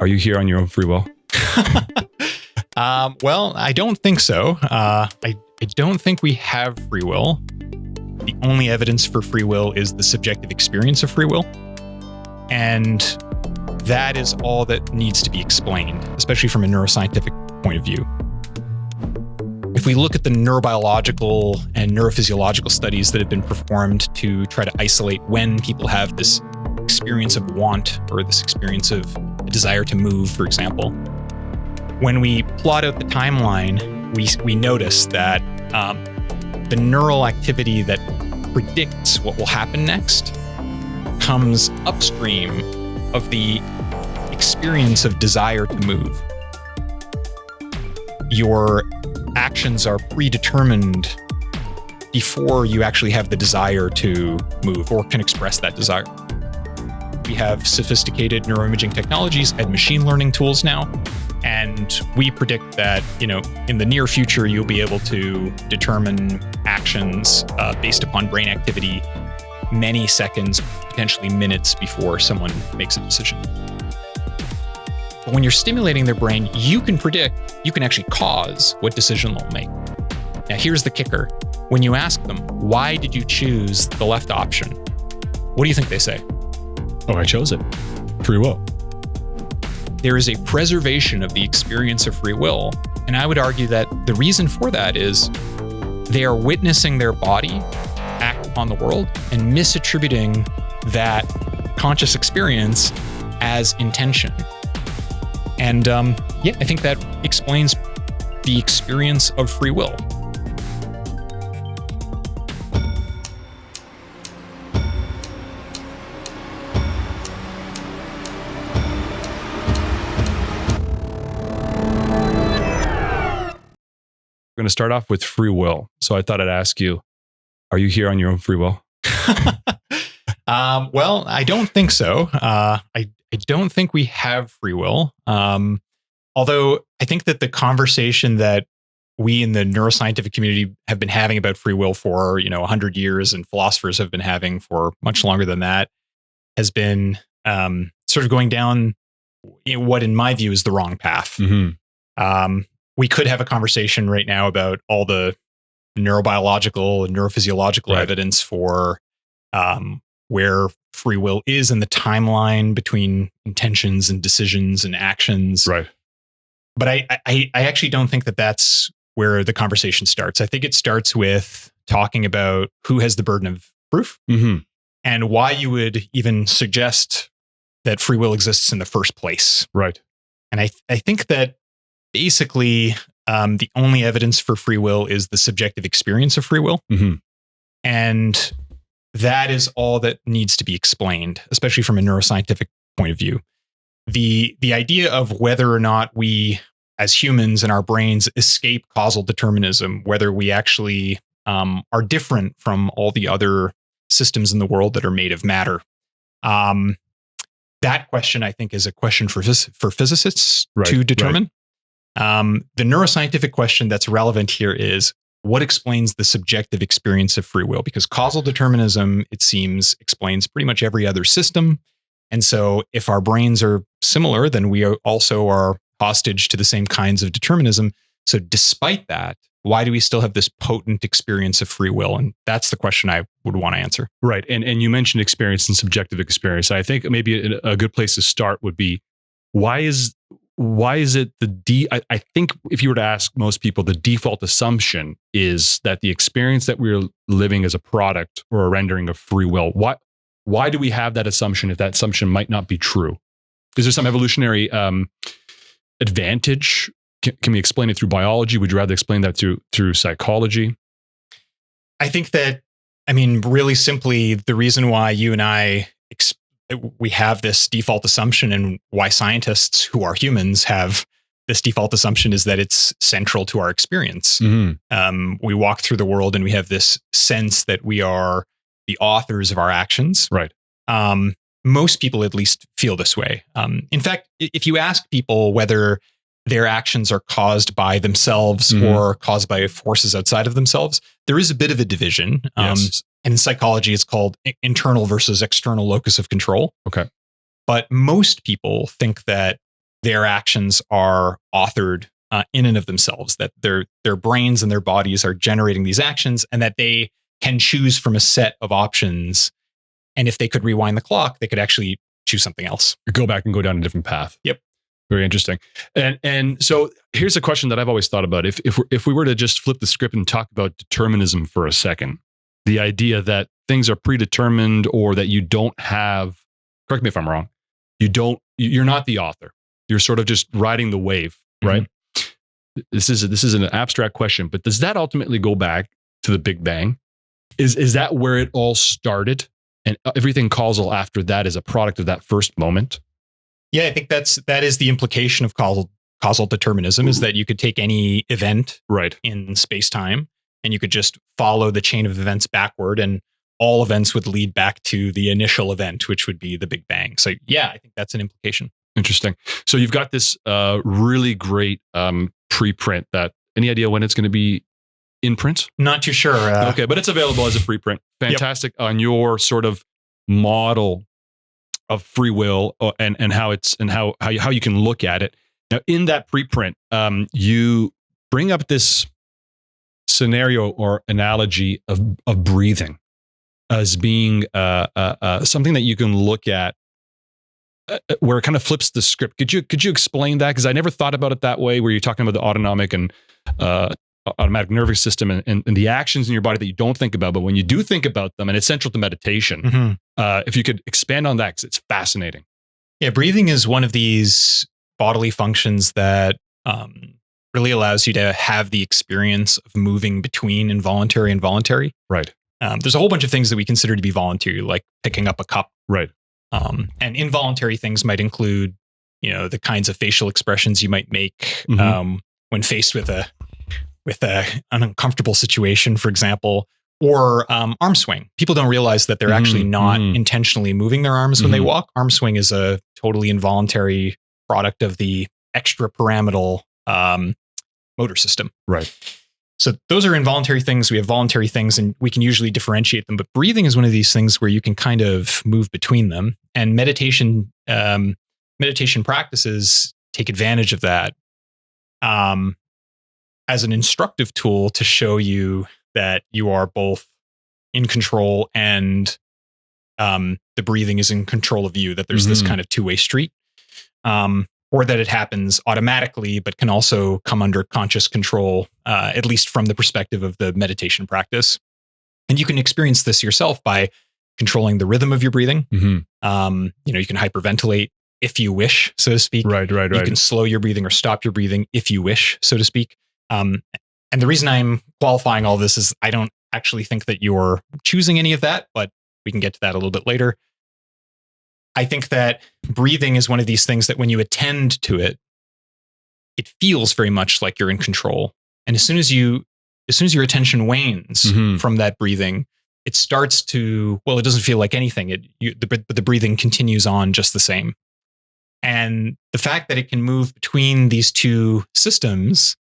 Are you here on your own free will? Well, I don't think so. I don't think we have free will. The only evidence for free will is the subjective experience of free will. And that is all that needs to be explained, especially from a neuroscientific point of view. If we look at the neurobiological and neurophysiological studies that have been performed to try to isolate when people have this experience of want or this experience of a desire to move, for example, when we plot out the timeline, we notice that the neural activity that predicts what will happen next comes upstream of the experience of desire to move. Your actions are predetermined before you actually have the desire to move or can express that desire. We have sophisticated neuroimaging technologies and machine learning tools now, and we predict that, in the near future, you'll be able to determine actions based upon brain activity many seconds, potentially minutes before someone makes a decision. But when you're stimulating their brain, you can actually cause what decision they'll make. Now, here's the kicker. When you ask them, why did you choose the left option? What do you think they say? Oh, I chose it. Free will. There is a preservation of the experience of free will. And I would argue that the reason for that is they are witnessing their body act upon the world and misattributing that conscious experience as intention. And I think that explains the experience of free will. We're going to start off with free will. So I thought I'd ask you, are you here on your own free will? Well, I don't think so. I don't think we have free will. Although I think that the conversation that we in the neuroscientific community have been having about free will for, 100 years and philosophers have been having for much longer than that has been sort of going down what in my view is the wrong path. Mm-hmm. We could have a conversation right now about all the neurobiological and neurophysiological evidence for where free will is in the timeline between intentions and decisions and actions. Right. But I actually don't think that that's where the conversation starts. I think it starts with talking about who has the burden of proof and why you would even suggest that free will exists in the first place. Right. And I think that basically the only evidence for free will is the subjective experience of free will. Mm-hmm. And that is all that needs to be explained, especially from a neuroscientific point of view. The idea of whether or not we, as humans in our brains, escape causal determinism, whether we actually are different from all the other systems in the world that are made of matter. That question, I think, is a question for physicists to determine. Right. The neuroscientific question that's relevant here is, what explains the subjective experience of free will? Because causal determinism, it seems, explains pretty much every other system. And so if our brains are similar, then we also are hostage to the same kinds of determinism. So despite that, why do we still have this potent experience of free will? And that's the question I would want to answer. Right. And you mentioned experience and subjective experience. I think maybe a good place to start would be, why is it I think if you were to ask most people, the default assumption is that the experience that we're living is a product or a rendering of free will. Why do we have that assumption if that assumption might not be true? Is there some evolutionary advantage? Can we explain it through biology? Would you rather explain that through psychology? I think that, really simply, the reason why you and I we have this default assumption and why scientists who are humans have this default assumption is that it's central to our experience. Mm-hmm. We walk through the world and we have this sense that we are the authors of our actions. Right. Most people at least feel this way. In fact, if you ask people whether their actions are caused by themselves or caused by forces outside of themselves, there is a bit of a division. Yes. And in psychology, it's called internal versus external locus of control. Okay. But most people think that their actions are authored in and of themselves, that their brains and their bodies are generating these actions, and that they can choose from a set of options. And if they could rewind the clock, they could actually choose something else. Go back and go down a different path. Yep. Very interesting. And so here's a question that I've always thought about. If we were to just flip the script and talk about determinism for a second, the idea that things are predetermined, or that you don't have, correct me if I'm wrong, you're not the author. You're sort of just riding the wave, right? Mm-hmm. This is an abstract question, but does that ultimately go back to the Big Bang? Is that where it all started? And everything causal after that is a product of that first moment? Yeah, I think that is the implication of causal determinism, is that you could take any event in space-time and you could just follow the chain of events backward, and all events would lead back to the initial event, which would be the Big Bang. So yeah, I think that's an implication. Interesting. So you've got this really great preprint. That, any idea when it's going to be in print? Not too sure. Okay, but it's available as a preprint. Fantastic. Yep. On your sort of model of free will and how you can look at it. Now, in that preprint, you bring up this scenario or analogy of breathing as being something that you can look at where it kind of flips the script. Could you explain that? Because I never thought about it that way, where you're talking about the autonomic and automatic nervous system and the actions in your body that you don't think about, but when you do think about them, and it's central to meditation. Mm-hmm. If you could expand on that, because it's fascinating. Yeah, breathing is one of these bodily functions that really allows you to have the experience of moving between involuntary and voluntary. Right. There's a whole bunch of things that we consider to be voluntary, like picking up a cup. Right. And involuntary things might include, the kinds of facial expressions you might make when faced with an uncomfortable situation, for example, or arm swing. People don't realize that they're actually not intentionally moving their arms when they walk. Arm swing is a totally involuntary product of the extrapyramidal motor system. Right. So those are involuntary things. We have voluntary things, and we can usually differentiate them. But breathing is one of these things where you can kind of move between them. And meditation practices take advantage of that as an instructive tool to show you that you are both in control and the breathing is in control of you, that there's this kind of two-way street, or that it happens automatically, but can also come under conscious control, at least from the perspective of the meditation practice. And you can experience this yourself by controlling the rhythm of your breathing. You can hyperventilate if you wish, so to speak. Right. You can slow your breathing or stop your breathing if you wish, so to speak. And the reason I'm qualifying all this is I don't actually think that you're choosing any of that, but we can get to that a little bit later. I think that breathing is one of these things that when you attend to it, it feels very much like you're in control. And as soon as your attention wanes from that breathing, it starts to, it doesn't feel like anything. The breathing continues on just the same. And the fact that it can move between these two systems,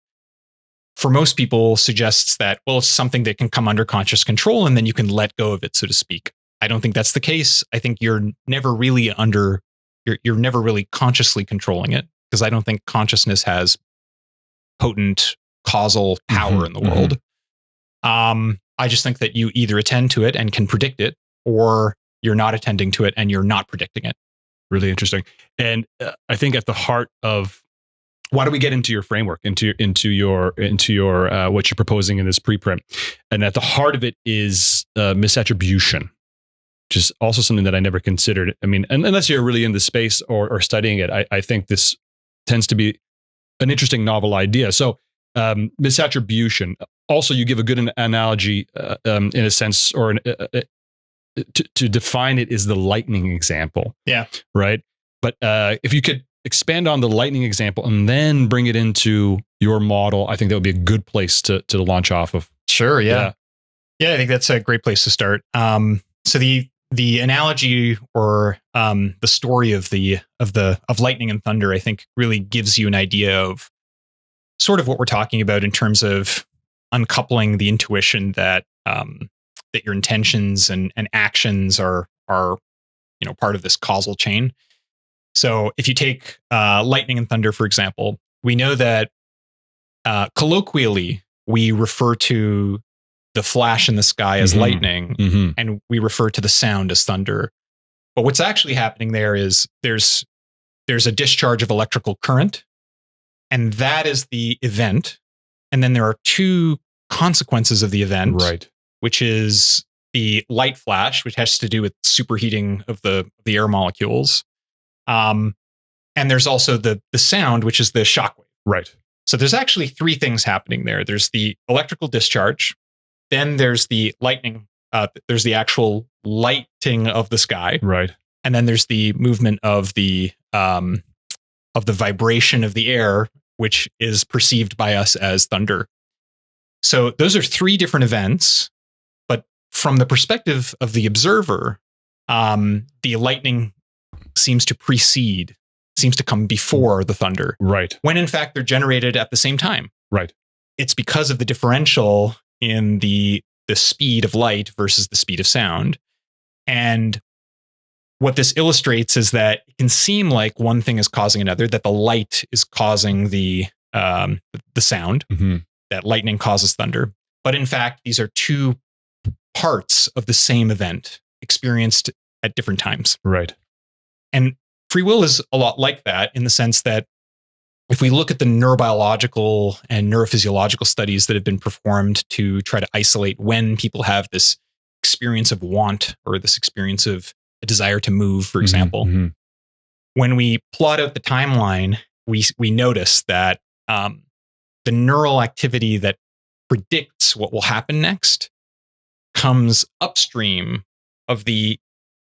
for most people, suggests that, it's something that can come under conscious control and then you can let go of it, so to speak. I don't think that's the case. I think you're never really consciously controlling it, because I don't think consciousness has potent causal power in the world. I just think that you either attend to it and can predict it, or you're not attending to it and you're not predicting it. Really interesting. And I think at the heart of, why don't we get into your framework, into your what you're proposing in this preprint? And at the heart of it is misattribution, which is also something that I never considered. I mean, unless you're really in the space or studying it, I think this tends to be an interesting novel idea. So misattribution. Also, you give a good analogy in a sense, or to define it, is the lightning example. Yeah. Right. But if you could expand on the lightning example and then bring it into your model, I think that would be a good place to launch off of. Sure. Yeah. I think that's a great place to start. So the analogy or the story of lightning and thunder, I think, really gives you an idea of sort of what we're talking about in terms of uncoupling the intuition that that your intentions and actions are part of this causal chain. So if you take lightning and thunder, for example, we know that colloquially, we refer to the flash in the sky as lightning, and we refer to the sound as thunder. But what's actually happening there is there's a discharge of electrical current, and that is the event. And then there are two consequences of the event, Right. which is the light flash, which has to do with superheating of the air molecules. And there's also the sound, which is the shock wave. Right. So there's actually three things happening there. There's the electrical discharge, then there's the lightning, there's the actual lighting of the sky, Right. and then there's the movement of the vibration of the air, which is perceived by us as thunder. So those are three different events, but from the perspective of the observer, the lightning seems to come before the thunder. Right. When in fact they're generated at the same time. Right. It's because of the differential in the speed of light versus the speed of sound. And what this illustrates is that it can seem like one thing is causing another, that the light is causing the sound, that lightning causes thunder. But in fact, these are two parts of the same event experienced at different times. Right. And free will is a lot like that in the sense that if we look at the neurobiological and neurophysiological studies that have been performed to try to isolate when people have this experience of want or this experience of a desire to move, for example, when we plot out the timeline, we notice that the neural activity that predicts what will happen next comes upstream of the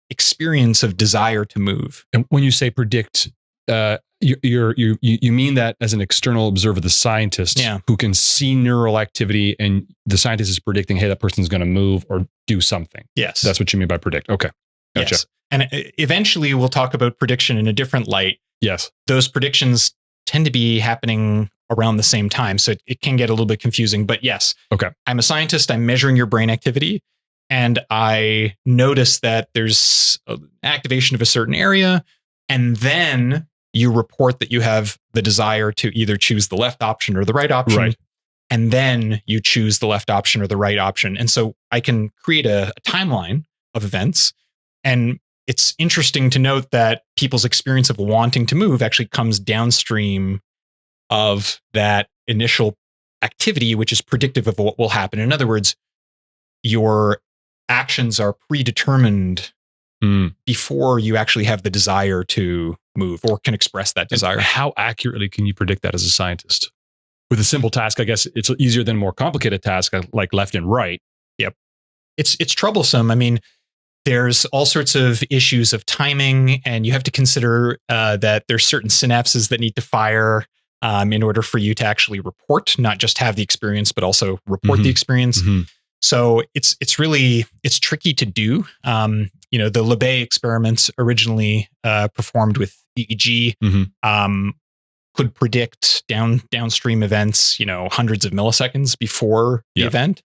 experience of desire to move. And when you say predict, you mean that as an external observer, the scientist who can see neural activity, and the scientist is predicting, hey, that person's going to move or do something. Yes. That's what you mean by predict. Okay. Gotcha. Yes. And eventually we'll talk about prediction in a different light. Yes. Those predictions tend to be happening around the same time. So it can get a little bit confusing, but yes. Okay. I'm a scientist. I'm measuring your brain activity, and I notice that there's an activation of a certain area, and then you report that you have the desire to either choose the left option or the right option. Right. And then you choose the left option or the right option. And so I can create a timeline of events. And it's interesting to note that people's experience of wanting to move actually comes downstream of that initial activity, which is predictive of what will happen. In other words, your actions are predetermined before you actually have the desire to move or can express that desire. And how accurately can you predict that as a scientist? With a simple task, I guess it's easier than a more complicated task like left and right. Yep. It's troublesome. I mean, there's all sorts of issues of timing, and you have to consider that there's certain synapses that need to fire in order for you to actually report, not just have the experience, but also report the experience. So it's tricky to do. The Lebesgue experiments originally performed with EEG could predict downstream events, hundreds of milliseconds before the event.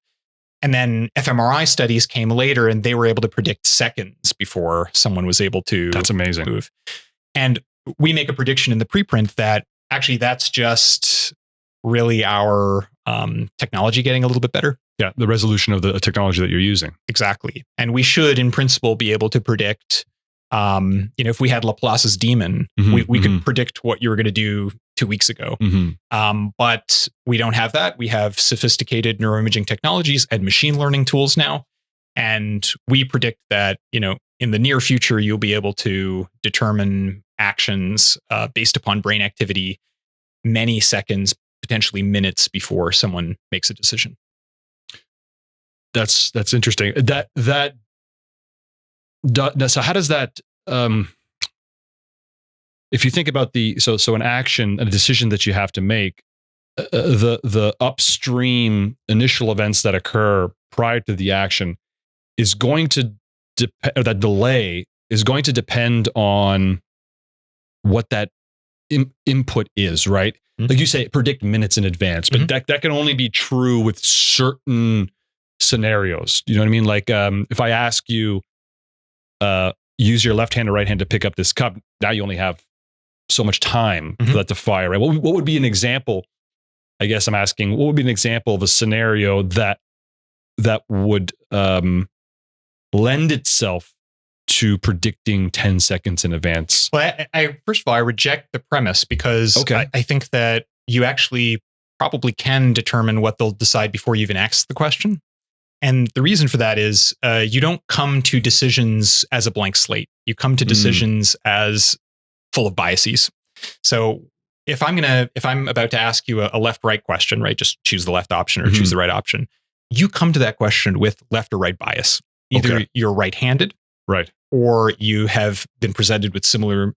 And then fMRI studies came later, and they were able to predict seconds before someone was able to That's amazing. move. And we make a prediction in the preprint that actually that's just really our technology getting a little bit better. Yeah, the resolution of the technology that you're using. Exactly. And we should, in principle, be able to predict, if we had Laplace's demon, we could predict what you were going to do 2 weeks ago. But we don't have that. We have sophisticated neuroimaging technologies and machine learning tools now. And we predict that, in the near future, you'll be able to determine actions based upon brain activity many seconds, potentially minutes before someone makes a decision. That's interesting. So how does that, if you think about so an action, a decision that you have to make, the upstream initial events that occur prior to the action is going to that delay is going to depend on what that input is, right? Like you say, predict minutes in advance, but that can only be true with certain scenarios. You know what I mean? Like if I ask you, use your left hand or right hand to pick up this cup. Now you only have so much time for that to fire, right? What would be an example? I guess I'm asking, what would be an example of a scenario that would lend itself to predicting 10 seconds in advance? Well, I first of all, I reject the premise because I think that you actually probably can determine what they'll decide before you even ask the question. And the reason for that is you don't come to decisions as a blank slate. You come to decisions as full of biases. So if I'm about to ask you a left-right question, right? Just choose the left option or choose the right option. You come to that question with left or right bias. Either you're right-handed, right, or you have been presented with similar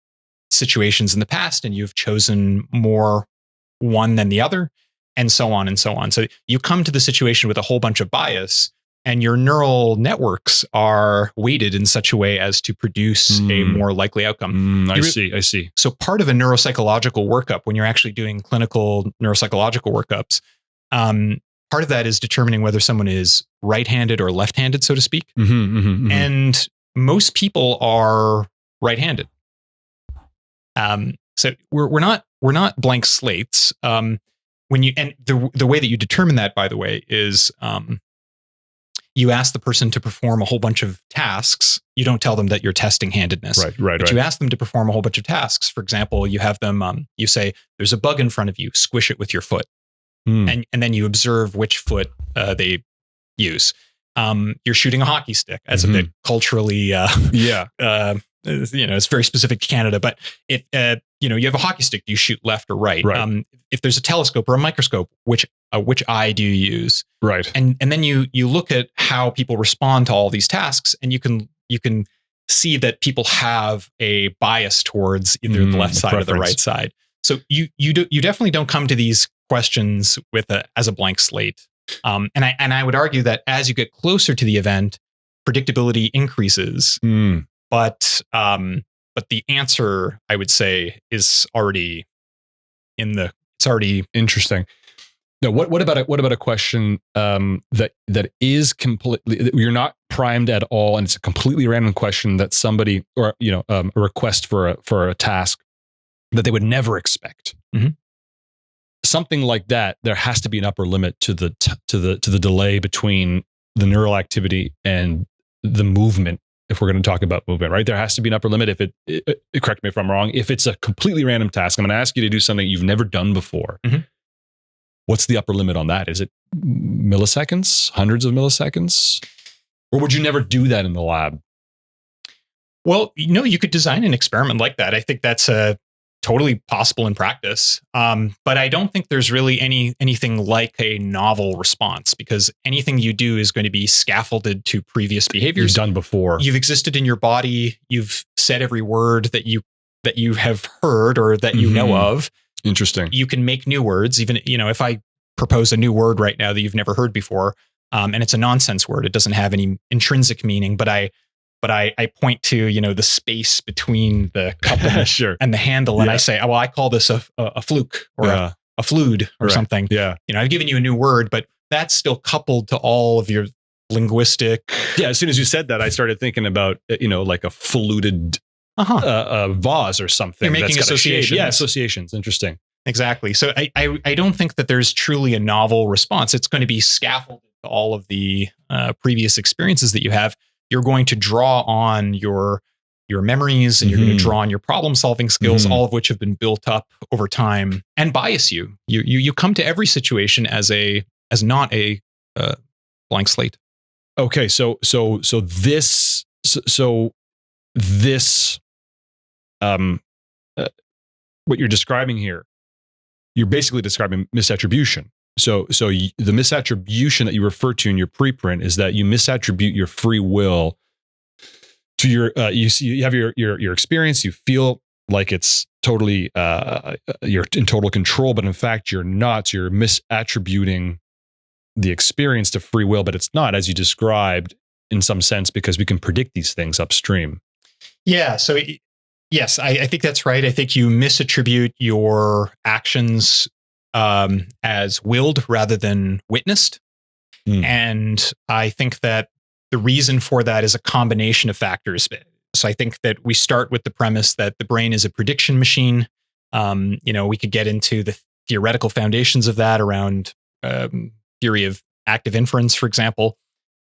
situations in the past and you've chosen more one than the other, and so on and so on. So you come to the situation with a whole bunch of bias, and your neural networks are weighted in such a way as to produce a more likely outcome. I see. So part of a neuropsychological workup, when you're actually doing clinical neuropsychological workups, part of that is determining whether someone is right-handed or left-handed, so to speak. And most people are right-handed. So we're not blank slates. The way that you determine that, by the way, is you ask the person to perform a whole bunch of tasks. You don't tell them that you're testing handedness. But you ask them to perform a whole bunch of tasks. For example, you have them, you say, there's a bug in front of you, squish it with your foot. And then you observe which foot they use. You're shooting a hockey stick as a bit culturally, it's very specific to Canada, but if, you have a hockey stick, do you shoot left or right? If there's a telescope or a microscope, which eye do you use? Right. And then you look at how people respond to all these tasks, and you can see that people have a bias towards either the left side or the right side. So you definitely don't come to these questions with as a blank slate. And I would argue that as you get closer to the event, predictability increases. But the answer, I would say, is already it's already interesting. Now, what about a question that is completely, you're not primed at all, and it's a completely random question that somebody, or a request for a task that they would never expect. Something like that, there has to be an upper limit to the delay between the neural activity and the movement. If we're going to talk about movement, right? There has to be an upper limit. If it correct me if I'm wrong, if it's a completely random task, I'm going to ask you to do something you've never done before. What's the upper limit on that? Is it milliseconds, hundreds of milliseconds? Or would you never do that in the lab? Well, you could design an experiment like that. I think that's totally possible in practice. But I don't think there's really anything like a novel response, because anything you do is going to be scaffolded to previous behaviors you've done before. You've existed in your body. You've said every word that you have heard or that you know of. Interesting. You can make new words. Even, if I propose a new word right now that you've never heard before, and it's a nonsense word, it doesn't have any intrinsic meaning, but I point to, the space between the cup and the handle, and I say, well, I call this a fluke or a fluid or something. I've given you a new word, but that's still coupled to all of your linguistic. Yeah. As soon as you said that, I started thinking about, like a fluted vase or something. You're making associations. Yeah, associations. Interesting. Exactly. So I don't think that there's truly a novel response. It's going to be scaffolded to all of the previous experiences that you have. You're going to draw on your memories, and you're going to draw on your problem solving skills, all of which have been built up over time, and bias you. You come to every situation as not a blank slate. Okay, so this what you're describing here, you're basically describing misattribution. So the misattribution that you refer to in your preprint is that you misattribute your free will to your you have your experience. You feel like it's totally you're in total control, but in fact you're not. So you're misattributing the experience to free will, but it's not, as you described, in some sense, because we can predict these things upstream. Yeah. So yes, I think that's right. I think you misattribute your actions as willed rather than witnessed. And I think that the reason for that is a combination of factors. So I think that we start with the premise that the brain is a prediction machine. We could get into the theoretical foundations of that around theory of active inference, for example.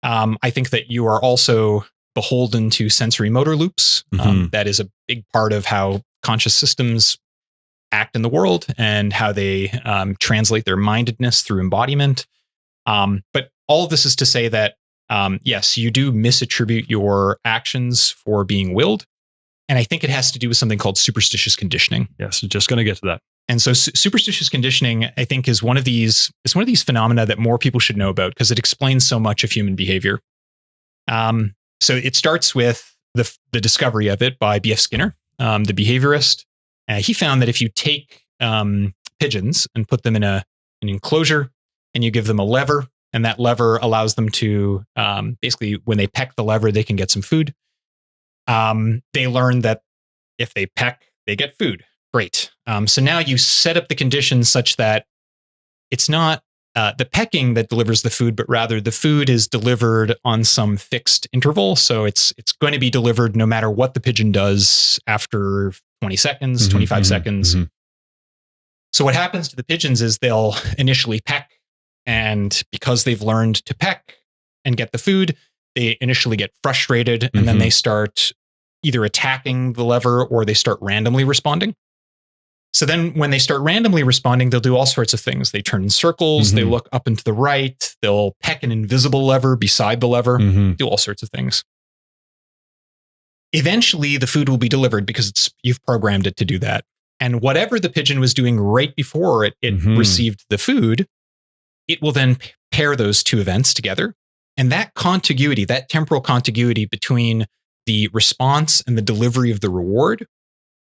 I think that you are also beholden to sensory motor loops. That is a big part of how conscious systems act in the world and how they translate their mindedness through embodiment. But all of this is to say that, yes, you do misattribute your actions for being willed. And I think it has to do with something called superstitious conditioning. Yes, just going to get to that. And so superstitious conditioning, I think, is one of these phenomena that more people should know about because it explains so much of human behavior. So it starts with the discovery of it by B.F. Skinner, the behaviorist. He found that if you take pigeons and put them in an enclosure and you give them a lever, and that lever allows them to basically, when they peck the lever, they can get some food. They learn that if they peck, they get food. Great. So now you set up the conditions such that it's not the pecking that delivers the food, but rather the food is delivered on some fixed interval. So it's going to be delivered no matter what the pigeon does after 20 seconds, 25 seconds. So what happens to the pigeons is they'll initially peck, and because they've learned to peck and get the food, they initially get frustrated, and then they start either attacking the lever or they start randomly responding. So then when they start randomly responding, they'll do all sorts of things. They turn in circles, they look up and to the right, they'll peck an invisible lever beside the lever, do all sorts of things. Eventually, the food will be delivered because you've programmed it to do that. And whatever the pigeon was doing right before it received the food, it will then pair those two events together. And that contiguity, that temporal contiguity between the response and the delivery of the reward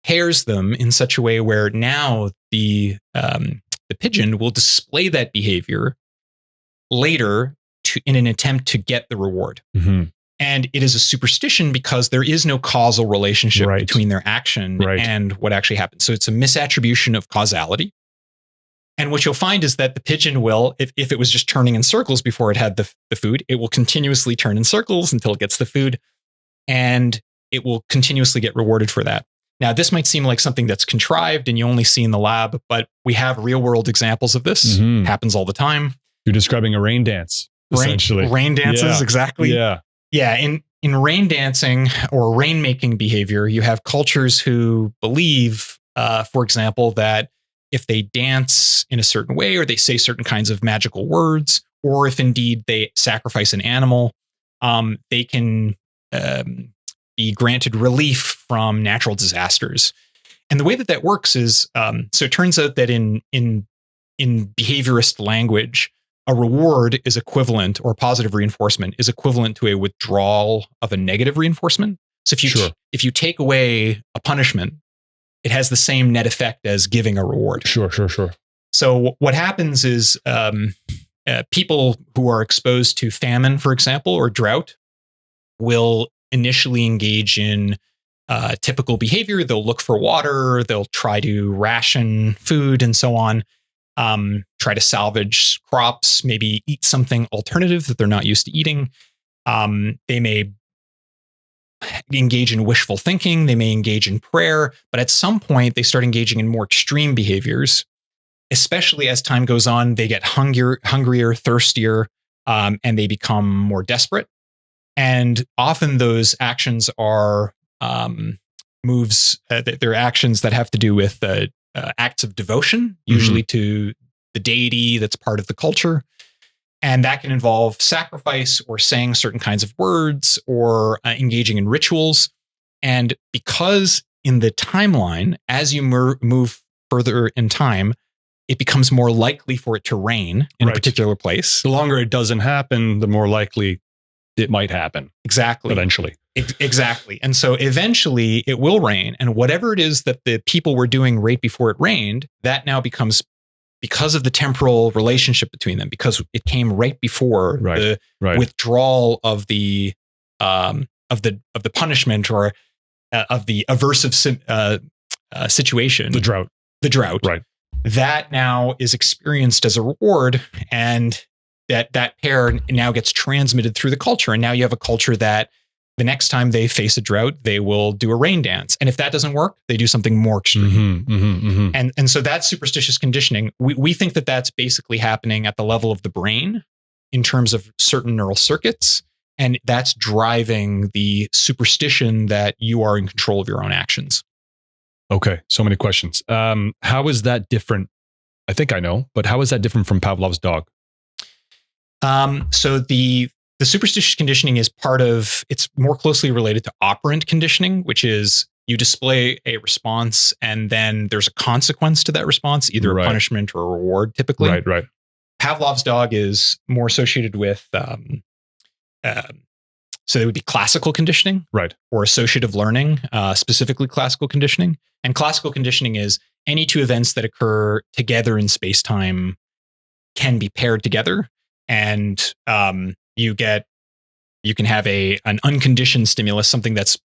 pairs them in such a way where now the pigeon will display that behavior later in an attempt to get the reward. And it is a superstition because there is no causal relationship between their action and what actually happens. So it's a misattribution of causality. And what you'll find is that the pigeon will, if it was just turning in circles before it had the food, it will continuously turn in circles until it gets the food, and it will continuously get rewarded for that. Now, this might seem like something that's contrived and you only see in the lab, but we have real world examples of this. Happens all the time. You're describing a rain dance, essentially. Rain dances, exactly. Yeah. Yeah. In rain dancing or rain-making behavior, you have cultures who believe, for example, that if they dance in a certain way or they say certain kinds of magical words, or if indeed they sacrifice an animal, they can be granted relief from natural disasters. And the way that works is, so it turns out that in behaviorist language, a reward is equivalent, or positive reinforcement is equivalent to a withdrawal of a negative reinforcement. So if you take away a punishment, it has the same net effect as giving a reward. Sure. So what happens is people who are exposed to famine, for example, or drought, will initially engage in typical behavior. They'll look for water, they'll try to ration food and so on, try to salvage crops, maybe eat something alternative that they're not used to eating. They may engage in wishful thinking, they may engage in prayer, but at some point they start engaging in more extreme behaviors. Especially as time goes on, they get hungrier, thirstier, and they become more desperate. And often those actions are moves, they're actions that have to do with acts of devotion, usually to the deity that's part of the culture. And that can involve sacrifice or saying certain kinds of words or engaging in rituals. And because in the timeline, as you move further in time, it becomes more likely for it to rain in a particular place. The longer it doesn't happen, the more likely it might happen. Exactly. Eventually. Exactly. And so eventually it will rain. And whatever it is that the people were doing right before it rained, that now becomes, because of the temporal relationship between them, because it came right before the withdrawal of the punishment or of the aversive situation. The drought. Right. That now is experienced as a reward, and that pair now gets transmitted through the culture. And now you have a culture that the next time they face a drought, they will do a rain dance. And if that doesn't work, they do something more extreme. And so that's superstitious conditioning. We think that that's basically happening at the level of the brain in terms of certain neural circuits. And that's driving the superstition that you are in control of your own actions. Okay, so many questions. How is that different? I think I know, but how is that different from Pavlov's dog? So the superstitious conditioning is it's more closely related to operant conditioning, which is you display a response and then there's a consequence to that response, either a punishment or a reward, typically. Right. Pavlov's dog is more associated with, so it would be classical conditioning, right, or associative learning, specifically classical conditioning. And classical conditioning is any two events that occur together in space-time can be paired together. And you can have an unconditioned stimulus, something that's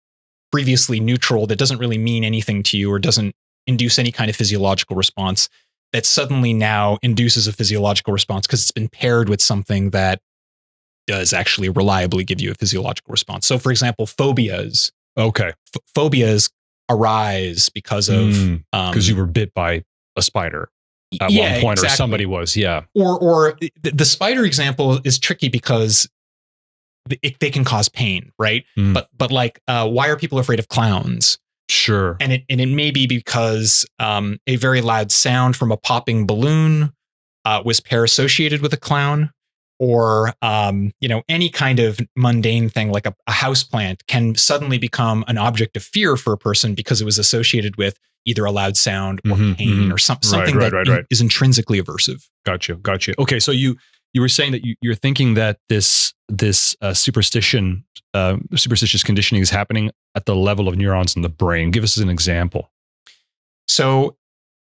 previously neutral, that doesn't really mean anything to you or doesn't induce any kind of physiological response, that suddenly now induces a physiological response because it's been paired with something that does actually reliably give you a physiological response. So, for example, phobias. Okay. Phobias arise because of because you were bit by a spider at one point, exactly. Or somebody was, Or the spider example is tricky because they can cause pain, right? But like, why are people afraid of clowns? Sure. And it may be because a very loud sound from a popping balloon was pair-associated with a clown, or any kind of mundane thing like a houseplant can suddenly become an object of fear for a person because it was associated with either a loud sound or pain or something that is intrinsically aversive. Gotcha. Okay, so you were saying that you're thinking that this superstitious conditioning is happening at the level of neurons in the brain. Give us an example. So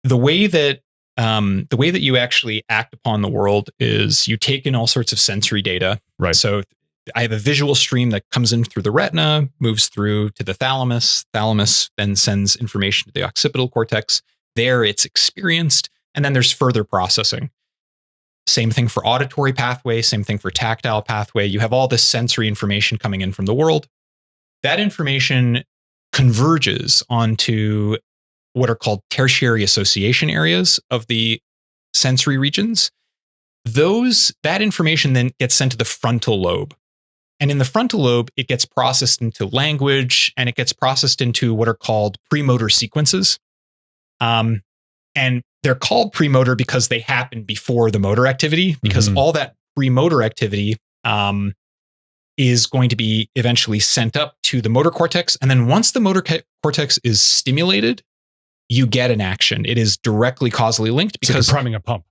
the way that you actually act upon the world is you take in all sorts of sensory data. Right. So I have a visual stream that comes in through the retina, moves through to the thalamus. Thalamus then sends information to the occipital cortex. There it's experienced, and then there's further processing. Same thing for auditory pathway, same thing for tactile pathway. You have all this sensory information coming in from the world. That information converges onto what are called tertiary association areas of the sensory regions. That information then gets sent to the frontal lobe. And in the frontal lobe, it gets processed into language, and it gets processed into what are called premotor sequences. And they're called premotor because they happen before the motor activity, because all that premotor activity is going to be eventually sent up to the motor cortex. And then once the motor cortex is stimulated, you get an action. It is directly causally linked because it's like priming a pump.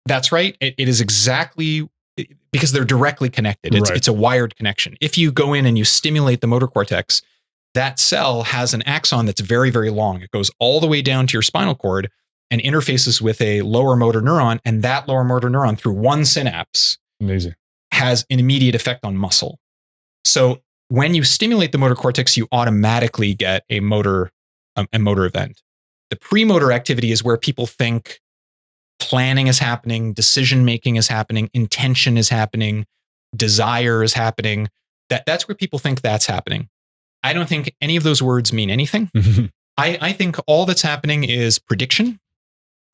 That's right. It is exactly because they're directly connected. It's a wired connection. If you go in and you stimulate the motor cortex, that cell has an axon that's very, very long. It goes all the way down to your spinal cord and interfaces with a lower motor neuron. And that lower motor neuron, through one synapse, has an immediate effect on muscle. So when you stimulate the motor cortex, you automatically get a motor event. The premotor activity is where people think planning is happening, decision-making is happening, intention is happening, desire is happening. That's where people think that's happening. I don't think any of those words mean anything. I think all that's happening is prediction.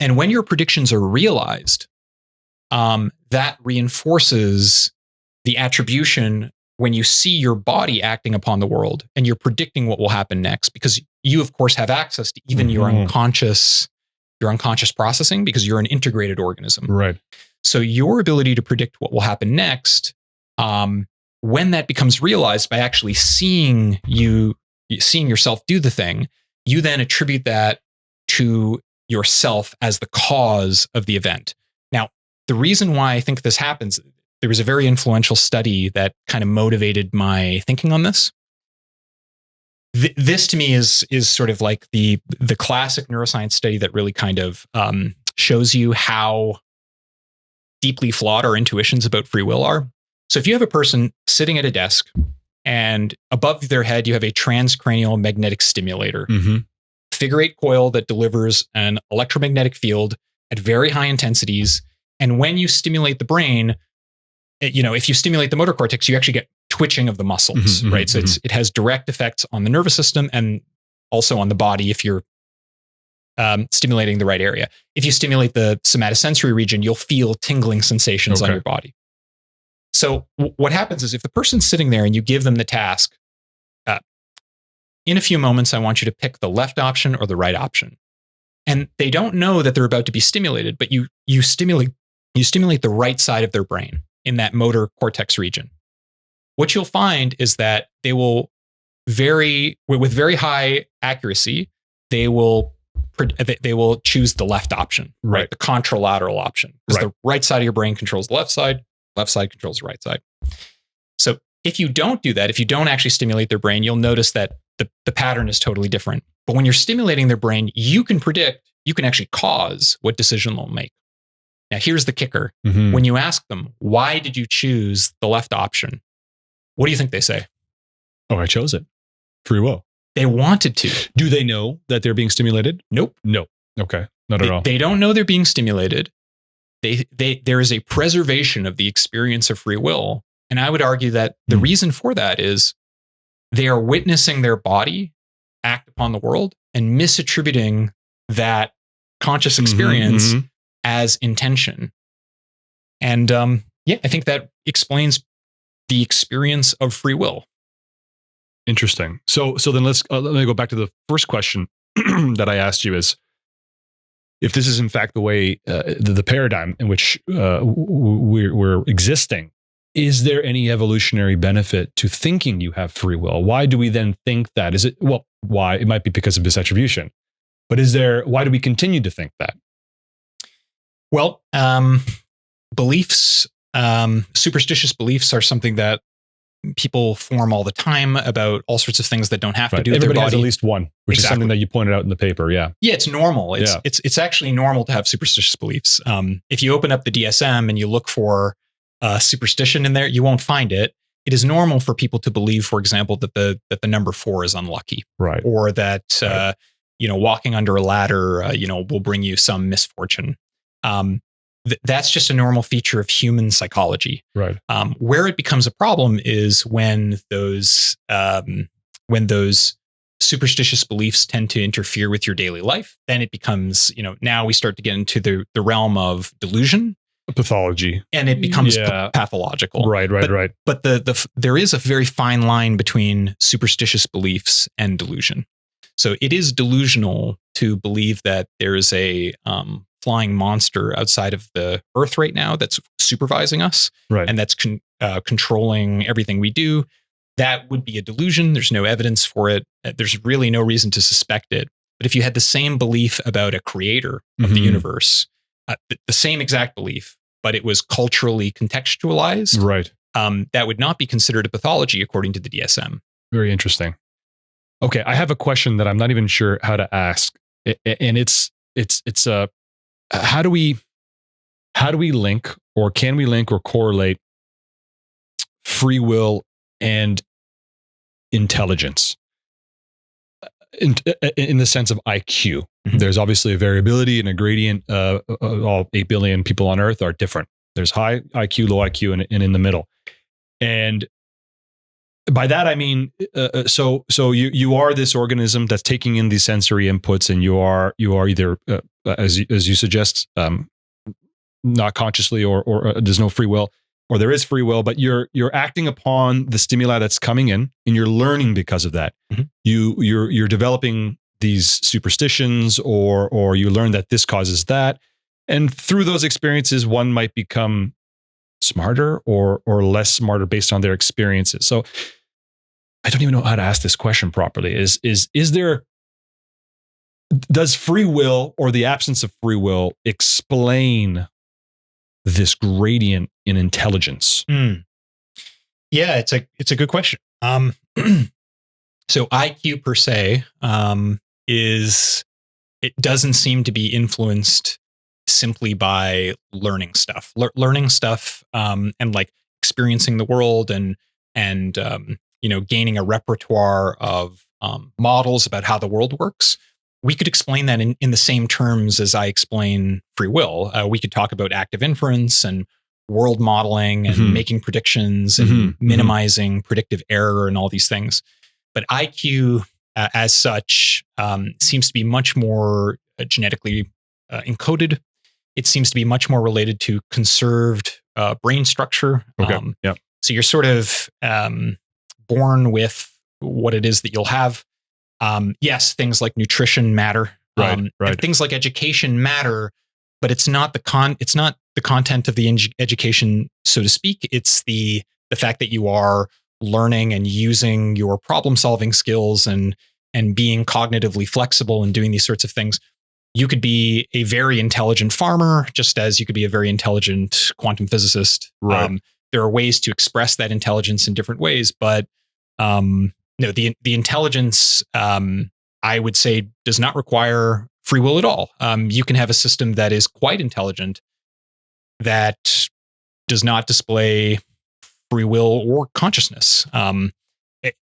And when your predictions are realized, that reinforces the attribution when you see your body acting upon the world and you're predicting what will happen next, because you, of course, have access to even your unconscious processing because you're an integrated organism. Right. So your ability to predict what will happen next, when that becomes realized by actually seeing yourself do the thing, you then attribute that to yourself as the cause of the event. Now, the reason why I think this happens, there was a very influential study that kind of motivated my thinking on this. This to me is sort of like the classic neuroscience study that really kind of shows you how deeply flawed our intuitions about free will are. So if you have a person sitting at a desk and above their head you have a transcranial magnetic stimulator, figure 8 coil that delivers an electromagnetic field at very high intensities, and when you stimulate the brain, if you stimulate the motor cortex, you actually get twitching of the muscles, right? So it has direct effects on the nervous system and also on the body if you're stimulating the right area. If you stimulate the somatosensory region, you'll feel tingling sensations on your body. So what happens is if the person's sitting there and you give them the task, in a few moments, I want you to pick the left option or the right option. And they don't know that they're about to be stimulated, but you stimulate the right side of their brain in that motor cortex region. What you'll find is that they will with very high accuracy, they will choose the left option, right? The contralateral option. Because the right side of your brain controls the left side controls the right side. So if you don't do that, if you don't actually stimulate their brain, you'll notice that the pattern is totally different. But when you're stimulating their brain, you can actually cause what decision they'll make. Now, here's the kicker. When you ask them, why did you choose the left option? What do you think they say? Oh, I chose it. Free will. They wanted to. Do they know that they're being stimulated? Nope. No. Okay. Not at all. They don't know they're being stimulated. There is a preservation of the experience of free will. And I would argue that the reason for that is they are witnessing their body act upon the world and misattributing that conscious experience as intention. And I think that explains the experience of free will. Interesting. So then let me go back to the first question that I asked you is, if this is in fact the way, the paradigm in which we're existing, is there any evolutionary benefit to thinking you have free will? Why do we then think that? Is it, well, why? It might be because of misattribution, but why do we continue to think that? Well, beliefs, superstitious beliefs are something that people form all the time about all sorts of things that don't have to do with their body. Everybody has at least one, which is something that you pointed out in the paper. Yeah. Yeah, it's normal. It's actually normal to have superstitious beliefs. If you open up the DSM and you look for superstition in there, you won't find it. It is normal for people to believe, for example, that the number 4 is unlucky, right? Or that walking under a ladder, will bring you some misfortune. That's just a normal feature of human psychology, right? Where it becomes a problem is when those superstitious beliefs tend to interfere with your daily life. Then it becomes, now we start to get into the realm of delusion. Pathology, and it becomes pathological. Right. But there is a very fine line between superstitious beliefs and delusion. So it is delusional to believe that there is a flying monster outside of the Earth right now that's supervising us, right, and that's controlling everything we do. That would be a delusion. There's no evidence for it. There's really no reason to suspect it. But if you had the same belief about a creator of the universe, the same exact belief, but it was culturally contextualized, right, that would not be considered a pathology according to the DSM. Very interesting. Okay, I have a question that I'm not even sure how to ask, and it's how do we link, or can we link or correlate free will and intelligence in the sense of IQ? There's obviously a variability and a gradient. All 8 billion people on Earth are different. There's high IQ, low IQ, and in the middle. And by that I mean, so you are this organism that's taking in these sensory inputs, and you are either as you suggest, not consciously, or there's no free will, or there is free will, but you're acting upon the stimuli that's coming in, and you're learning because of that. You're developing these superstitions, or you learn that this causes that, and through those experiences, one might become smarter or less smarter based on their experiences. So I don't even know how to ask this question properly. Does free will, or the absence of free will, explain this gradient in intelligence? Yeah, it's a good question. So IQ per se it doesn't seem to be influenced simply by learning stuff, and like experiencing the world and gaining a repertoire of models about how the world works. We could explain that in the same terms as I explain free will. We could talk about active inference and world modeling and making predictions and minimizing predictive error and all these things. But IQ, as such, seems to be much more genetically encoded. It seems to be much more related to conserved brain structure. Okay. So you're sort of born with what it is that you'll have. Yes, things like nutrition matter. Right. And things like education matter, but it's not the content of the education, so to speak. It's the fact that you are learning and using your problem solving skills and being cognitively flexible and doing these sorts of things. You could be a very intelligent farmer, just as you could be a very intelligent quantum physicist. Right. There are ways to express that intelligence in different ways, but no, the intelligence, I would say, does not require free will at all. You can have a system that is quite intelligent that does not display free will or consciousness.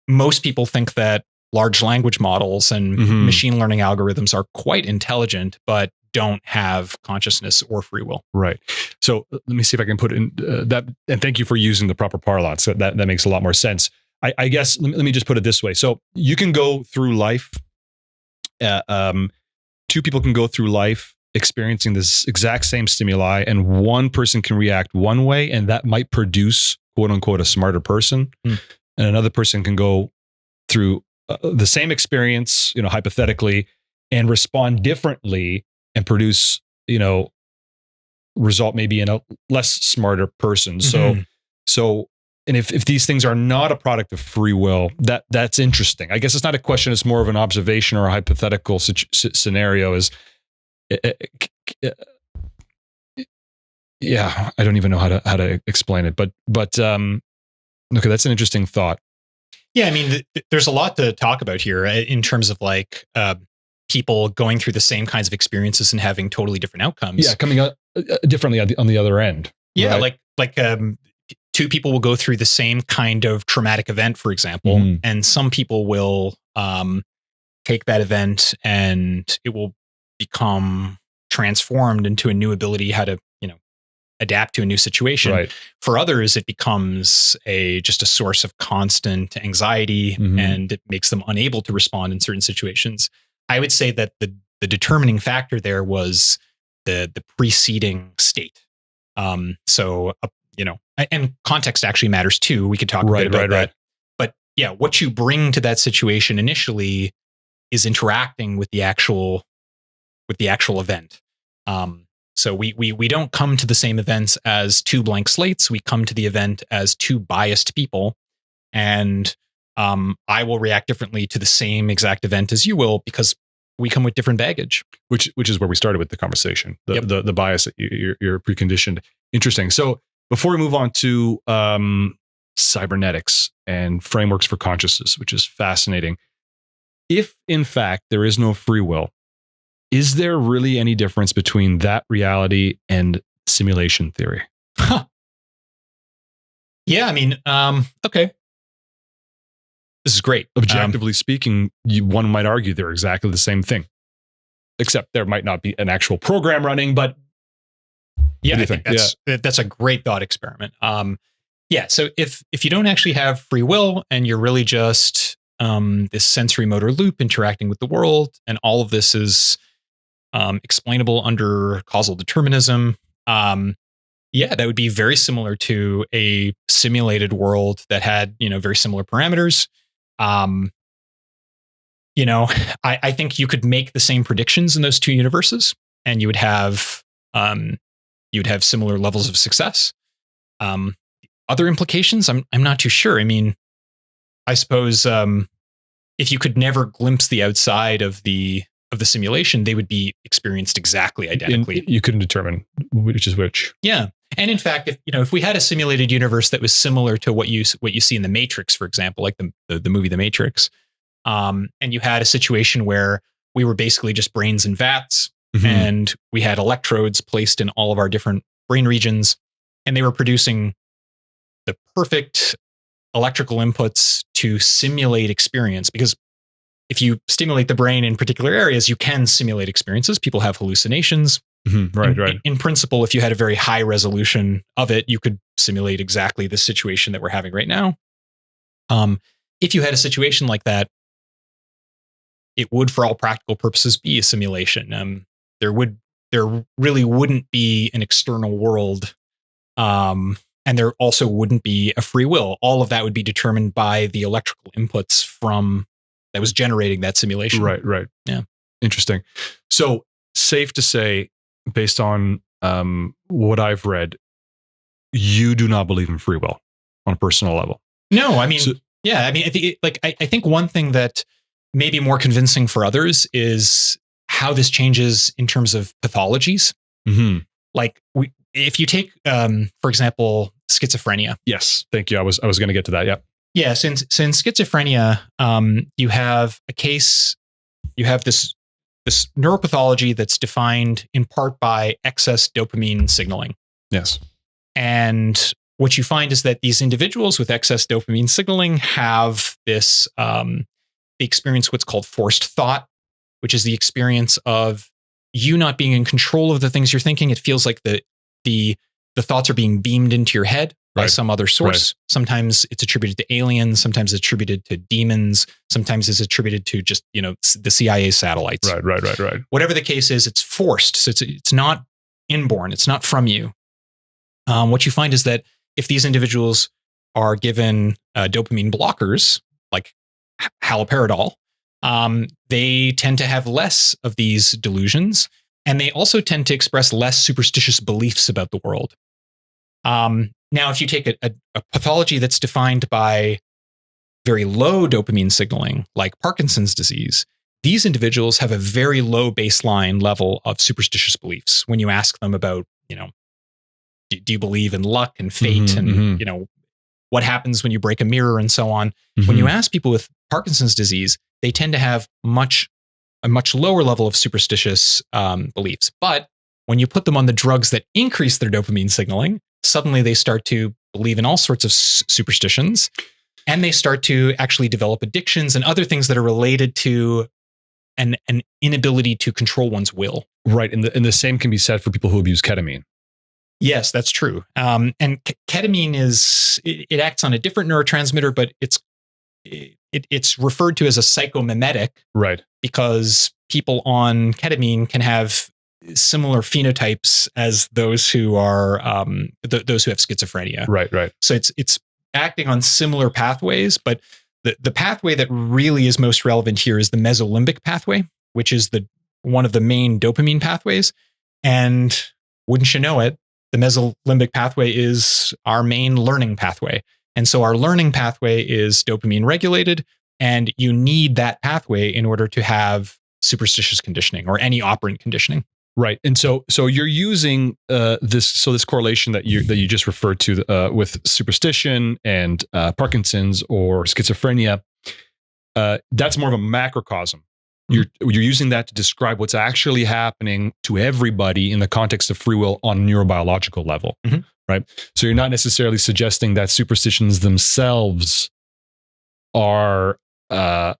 Most people think that large language models and machine learning algorithms are quite intelligent, but don't have consciousness or free will. Right. So let me see if I can put in that. And thank you for using the proper parlance. That makes a lot more sense. I guess let me just put it this way. So you can go through life. Two people can go through life experiencing this exact same stimuli, and one person can react one way, and that might produce "quote unquote" a smarter person, and another person can go through the same experience, hypothetically, and respond differently and produce, result maybe in a less smarter person. So, and if these things are not a product of free will, that's interesting. I guess it's not a question; it's more of an observation or a hypothetical scenario. Yeah, I don't even know how to explain it, but okay, that's an interesting thought. Yeah, I mean, there's a lot to talk about here in terms of like people going through the same kinds of experiences and having totally different outcomes. Yeah, coming out differently on the other end. Yeah, right? like two people will go through the same kind of traumatic event, for example, and some people will take that event and it will become transformed into a new ability how to adapt to a new situation. Right. For others, it becomes just a source of constant anxiety, and it makes them unable to respond in certain situations. I would say that the determining factor there was the preceding state. And context actually matters too. We could talk a bit about that. But yeah, what you bring to that situation initially is interacting with the actual event. So we don't come to the same events as two blank slates. We come to the event as two biased people, and I will react differently to the same exact event as you will because we come with different baggage. Which is where we started with the conversation. The bias that you're preconditioned. Interesting. So before we move on to cybernetics and frameworks for consciousness, which is fascinating, if in fact there is no free will, is there really any difference between that reality and simulation theory? Yeah, I mean, okay. This is great. Objectively speaking, one might argue they're exactly the same thing, except there might not be an actual program running, but yeah, I think that's a great thought experiment. So if you don't actually have free will and you're really just this sensory motor loop interacting with the world, and all of this is explainable under causal determinism, that would be very similar to a simulated world that had very similar parameters. I think you could make the same predictions in those two universes, and you would have similar levels of success. Other implications, I'm not too sure. I mean, I suppose if you could never glimpse the outside of the simulation, they would be experienced exactly identically. You couldn't determine which is which. Yeah. And in fact, if we had a simulated universe that was similar to what you see in The Matrix, for example, like the movie The Matrix, and you had a situation where we were basically just brains in vats, and we had electrodes placed in all of our different brain regions, and they were producing the perfect electrical inputs to simulate experience. Because if you stimulate the brain in particular areas, you can simulate experiences. People have hallucinations. Right. In principle, if you had a very high resolution of it, you could simulate exactly the situation that we're having right now. If you had a situation like that, it would, for all practical purposes, be a simulation. There really wouldn't be an external world, and there also wouldn't be a free will. All of that would be determined by the electrical inputs from that was generating that simulation. Right. Yeah. Interesting. So, safe to say, based on what I've read, you do not believe in free will on a personal level. No, I mean, I think one thing that may be more convincing for others is how this changes in terms of pathologies. Like, if you take, for example, schizophrenia. Yes, thank you. I was going to get to that. Yeah. Yeah. Since schizophrenia, you have a case. You have this neuropathology that's defined in part by excess dopamine signaling. Yes. And what you find is that these individuals with excess dopamine signaling have this, they experience what's called forced thought, which is the experience of you not being in control of the things you're thinking. It feels like the thoughts are being beamed into your head by some other source. Sometimes it's attributed to aliens. Sometimes it's attributed to demons. Sometimes it's attributed to just, the CIA satellites. Right. Whatever the case is, it's forced. So it's not inborn. It's not from you. What you find is that if these individuals are given dopamine blockers, like haloperidol, they tend to have less of these delusions. And they also tend to express less superstitious beliefs about the world. Now, if you take a pathology that's defined by very low dopamine signaling, like Parkinson's disease, these individuals have a very low baseline level of superstitious beliefs. When you ask them about, do you believe in luck and fate and, what happens when you break a mirror and so on? When you ask people with Parkinson's disease, they tend to have a much lower level of superstitious beliefs. But when you put them on the drugs that increase their dopamine signaling, suddenly they start to believe in all sorts of superstitions, and they start to actually develop addictions and other things that are related to an inability to control one's will. Right. And the same can be said for people who abuse ketamine. Yes, that's true. And ketamine it acts on a different neurotransmitter, but it's referred to as a psychomimetic. Right. Because people on ketamine can have similar phenotypes as those who are those who have schizophrenia. Right. So it's acting on similar pathways, but the pathway that really is most relevant here is the mesolimbic pathway, which is one of the main dopamine pathways. And wouldn't you know it, the mesolimbic pathway is our main learning pathway. And so our learning pathway is dopamine regulated, and you need that pathway in order to have superstitious conditioning or any operant conditioning. Right. And so you're using this correlation that you just referred to with superstition and Parkinson's or schizophrenia. That's more of a macrocosm. You're using that to describe what's actually happening to everybody in the context of free will on a neurobiological level, right? So you're not necessarily suggesting that superstitions themselves are a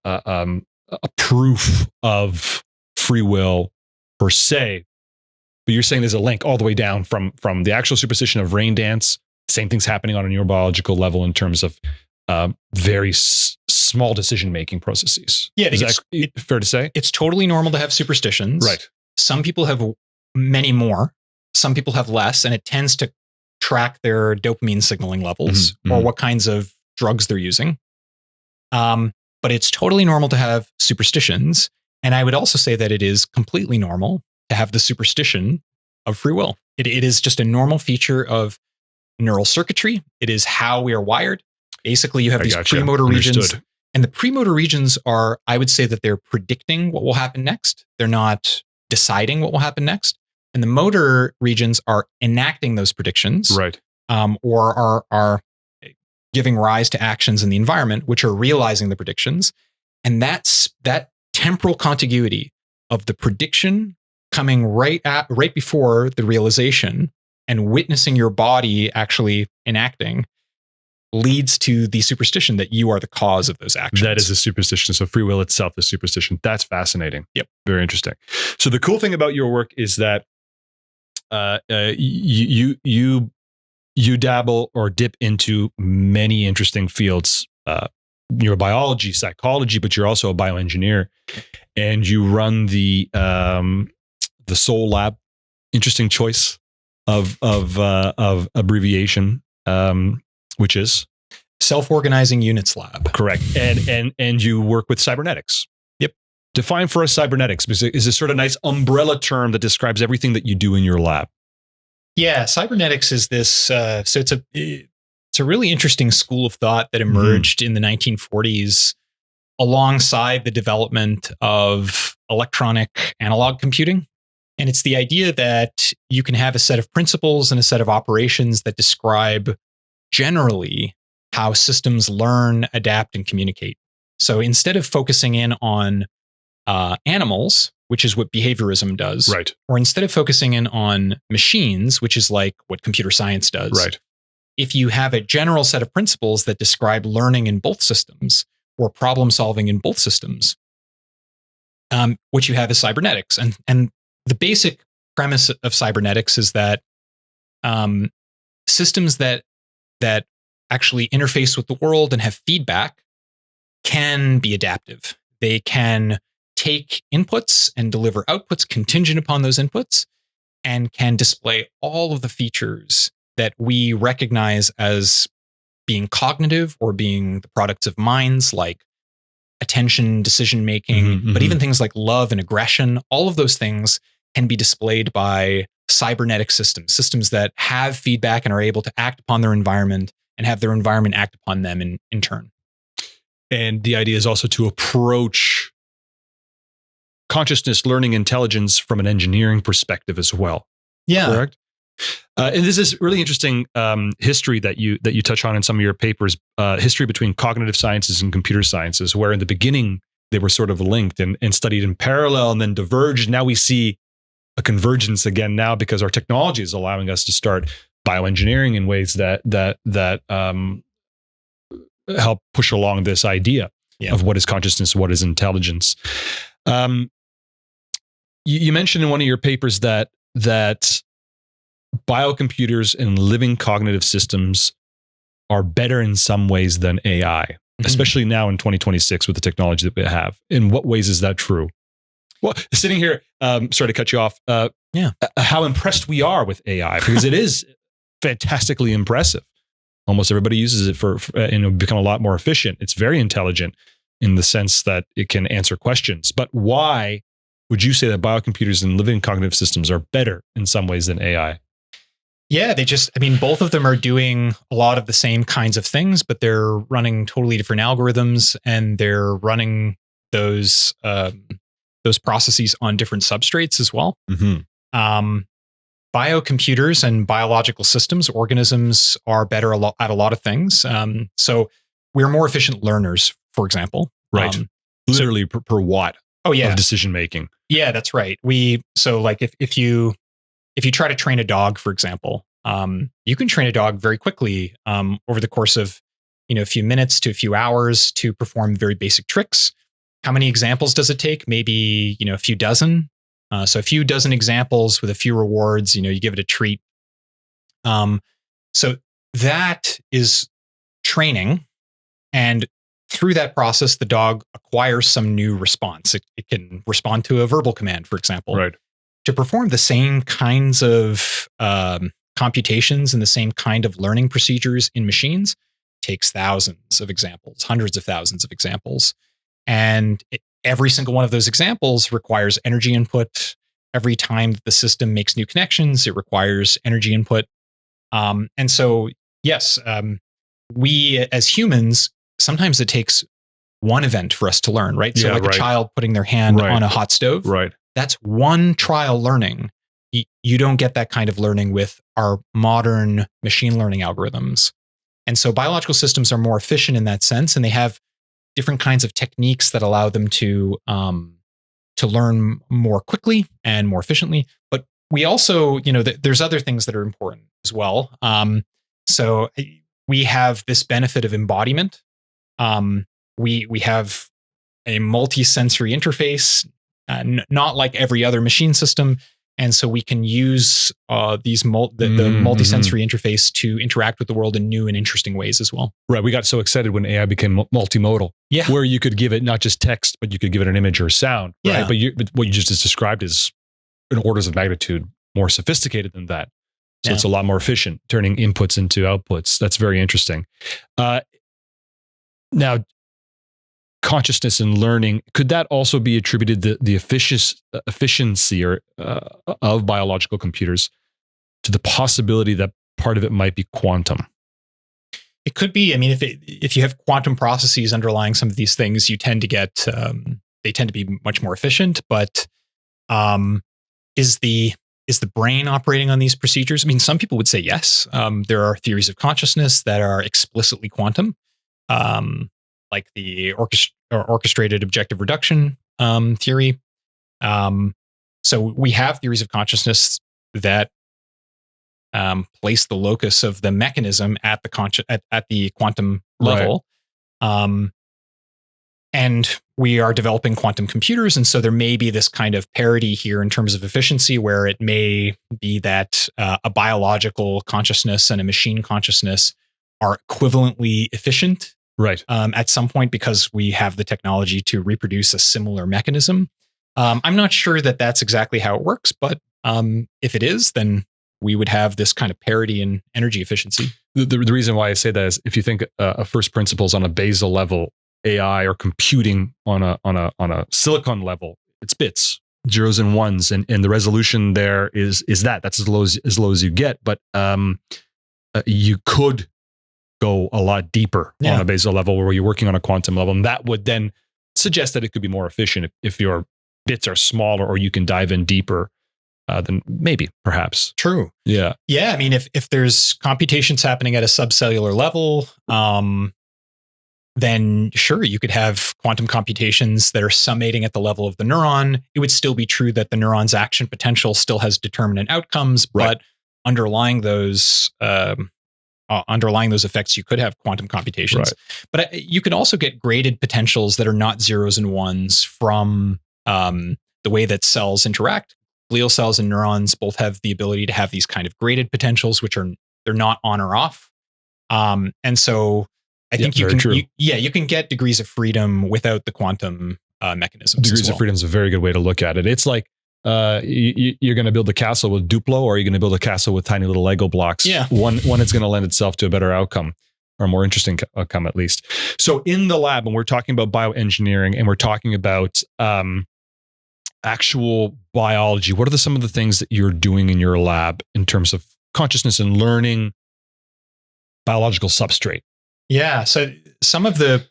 proof of free will per se, but you're saying there's a link all the way down from the actual superstition of rain dance. Same thing's happening on a neurobiological level in terms of very small decision-making processes. Yeah, is that fair to say? It's totally normal to have superstitions. Right. Some people have many more. Some people have less, and it tends to track their dopamine signaling levels or what kinds of drugs they're using. But it's totally normal to have superstitions. And I would also say that it is completely normal to have the superstition of free will. It is just a normal feature of neural circuitry. It is how we are wired. Basically, you have these premotor regions. And the premotor regions are, I would say that they're predicting what will happen next. They're not deciding what will happen next. And the motor regions are enacting those predictions. Right. Or are giving rise to actions in the environment, which are realizing the predictions. And that temporal contiguity of the prediction coming right before the realization and witnessing your body actually enacting leads to the superstition that you are the cause of those actions. That is a superstition. So free will itself is superstition. That's fascinating. Yep. Very interesting. So the cool thing about your work is that you dabble or dip into many interesting fields, neurobiology, psychology, but you're also a bioengineer, and you run the Soul Lab. Interesting choice of abbreviation, which is Self-Organizing Units Lab. correct. And you work with cybernetics. Yep. Define for us cybernetics, because it's a sort of nice umbrella term that describes everything that you do in your lab. Yeah, cybernetics is this. So it's a really interesting school of thought that emerged in the 1940s alongside the development of electronic analog computing. And it's the idea that you can have a set of principles and a set of operations that describe generally how systems learn, adapt, and communicate. So instead of focusing in on animals, which is what behaviorism does, Right. or instead of focusing in on machines, which is like what computer science does, Right. if you have a general set of principles that describe learning in both systems or problem solving in both systems, what you have is cybernetics. And the basic premise of cybernetics is that systems that actually interface with the world and have feedback can be adaptive. They can take inputs and deliver outputs contingent upon those inputs, and can display all of the features that we recognize as being cognitive or being the products of minds, like attention, decision making, but even things like love and aggression. All of those things can be displayed by cybernetic systems that have feedback and are able to act upon their environment and have their environment act upon them in turn. And the idea is also to approach consciousness, learning, intelligence from an engineering perspective as well. Yeah. Correct. And this is really interesting history that you touch on in some of your papers, history between cognitive sciences and computer sciences, where in the beginning they were sort of linked and studied in parallel and then diverged. Now we see a convergence again now because our technology is allowing us to start bioengineering in ways that help push along this idea of what is consciousness, what is intelligence. You mentioned in one of your papers that biocomputers and living cognitive systems are better in some ways than AI, especially now in 2026 with the technology that we have. In what ways is that true? Well, sitting here, sorry to cut you off. How impressed we are with AI, because it is fantastically impressive. Almost everybody uses it for become a lot more efficient. It's very intelligent in the sense that it can answer questions. But why would you say that biocomputers and living cognitive systems are better in some ways than AI? Yeah, both of them are doing a lot of the same kinds of things, but they're running totally different algorithms, and they're running those processes on different substrates as well. Biocomputers and biological systems, organisms, are better at a lot of things. So we're more efficient learners, for example. Right. Literally per watt of decision making. Yeah, that's right. So like if you try to train a dog, for example, you can train a dog very quickly over the course of a few minutes to a few hours to perform very basic tricks. How many examples does it take? Maybe a few dozen. So a few dozen examples with a few rewards. You give it a treat. So that is training, and through that process, the dog acquires some new response. It can respond to a verbal command, for example. Right. To perform the same kinds of computations and the same kind of learning procedures in machines takes thousands of examples, hundreds of thousands of examples. And every single one of those examples requires energy input. Every time that the system makes new connections, it requires energy input. And so, yes, we as humans, sometimes it takes one event for us to learn, right? So a child putting their hand on a hot stove. Right. That's one trial learning. You don't get that kind of learning with our modern machine learning algorithms. And so biological systems are more efficient in that sense, and they have different kinds of techniques that allow them to learn more quickly and more efficiently. But we also, there's other things that are important as well. So we have this benefit of embodiment. We have a multi-sensory interface, not like every other machine system. And so we can use the multisensory interface to interact with the world in new and interesting ways as well. Right. We got so excited when AI became multimodal, where you could give it not just text, but you could give it an image or sound. Right. But what you just described is an orders of magnitude more sophisticated than that. So it's a lot more efficient, turning inputs into outputs. That's very interesting. Now, consciousness and learning, could that also be attributed to the efficiency of biological computers to the possibility that part of it might be quantum? It could be. I mean, if you have quantum processes underlying some of these things, you tend to get they tend to be much more efficient. But is the brain operating on these procedures? I mean, some people would say yes. There are theories of consciousness that are explicitly quantum, like the orchestrated objective reduction theory. So we have theories of consciousness that place the locus of the mechanism at the quantum level. Right. And we are developing quantum computers. And so there may be this kind of parity here in terms of efficiency, where it may be that a biological consciousness and a machine consciousness are equivalently efficient, right? At some point, because we have the technology to reproduce a similar mechanism. I'm not sure that that's exactly how it works, but if it is, then we would have this kind of parity in energy efficiency. The reason why I say that is if you think of first principles on a basal level, AI or computing on a silicon level, it's bits, zeros and ones, and the resolution there is that's as low as you get. But you could go a lot deeper on a basal level where you're working on a quantum level, and that would then suggest that it could be more efficient if your bits are smaller or you can dive in deeper. Then maybe, perhaps. True. Yeah. Yeah. I mean, if there's computations happening at a subcellular level, then sure, you could have quantum computations that are summating at the level of the neuron. It would still be true that the neuron's action potential still has determinate outcomes, right. But underlying those effects, you could have quantum computations. Right. But you can also get graded potentials that are not zeros and ones from the way that cells interact. Glial cells and neurons both have the ability to have these kind of graded potentials, which they're not on or off. And so I think you can get degrees of freedom without the quantum mechanisms. Degrees of freedom is a very good way to look at it. It's like you're going to build a castle with Duplo, or you're going to build a castle with tiny little Lego blocks. Yeah. One is going to lend itself to a better outcome, or a more interesting outcome at least. So in the lab, when we're talking about bioengineering and we're talking about actual biology, what are some of the things that you're doing in your lab in terms of consciousness and learning biological substrate? Yeah. So some of the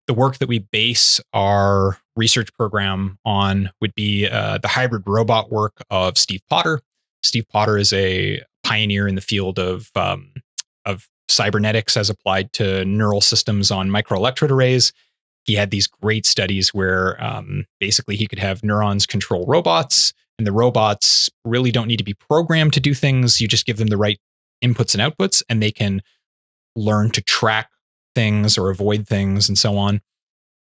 work that we base our research program on would be the hybrid robot work of Steve Potter. Steve Potter is a pioneer in the field of cybernetics as applied to neural systems on microelectrode arrays. He had these great studies where basically he could have neurons control robots, and the robots really don't need to be programmed to do things. You just give them the right inputs and outputs, and they can learn to track things or avoid things and so on.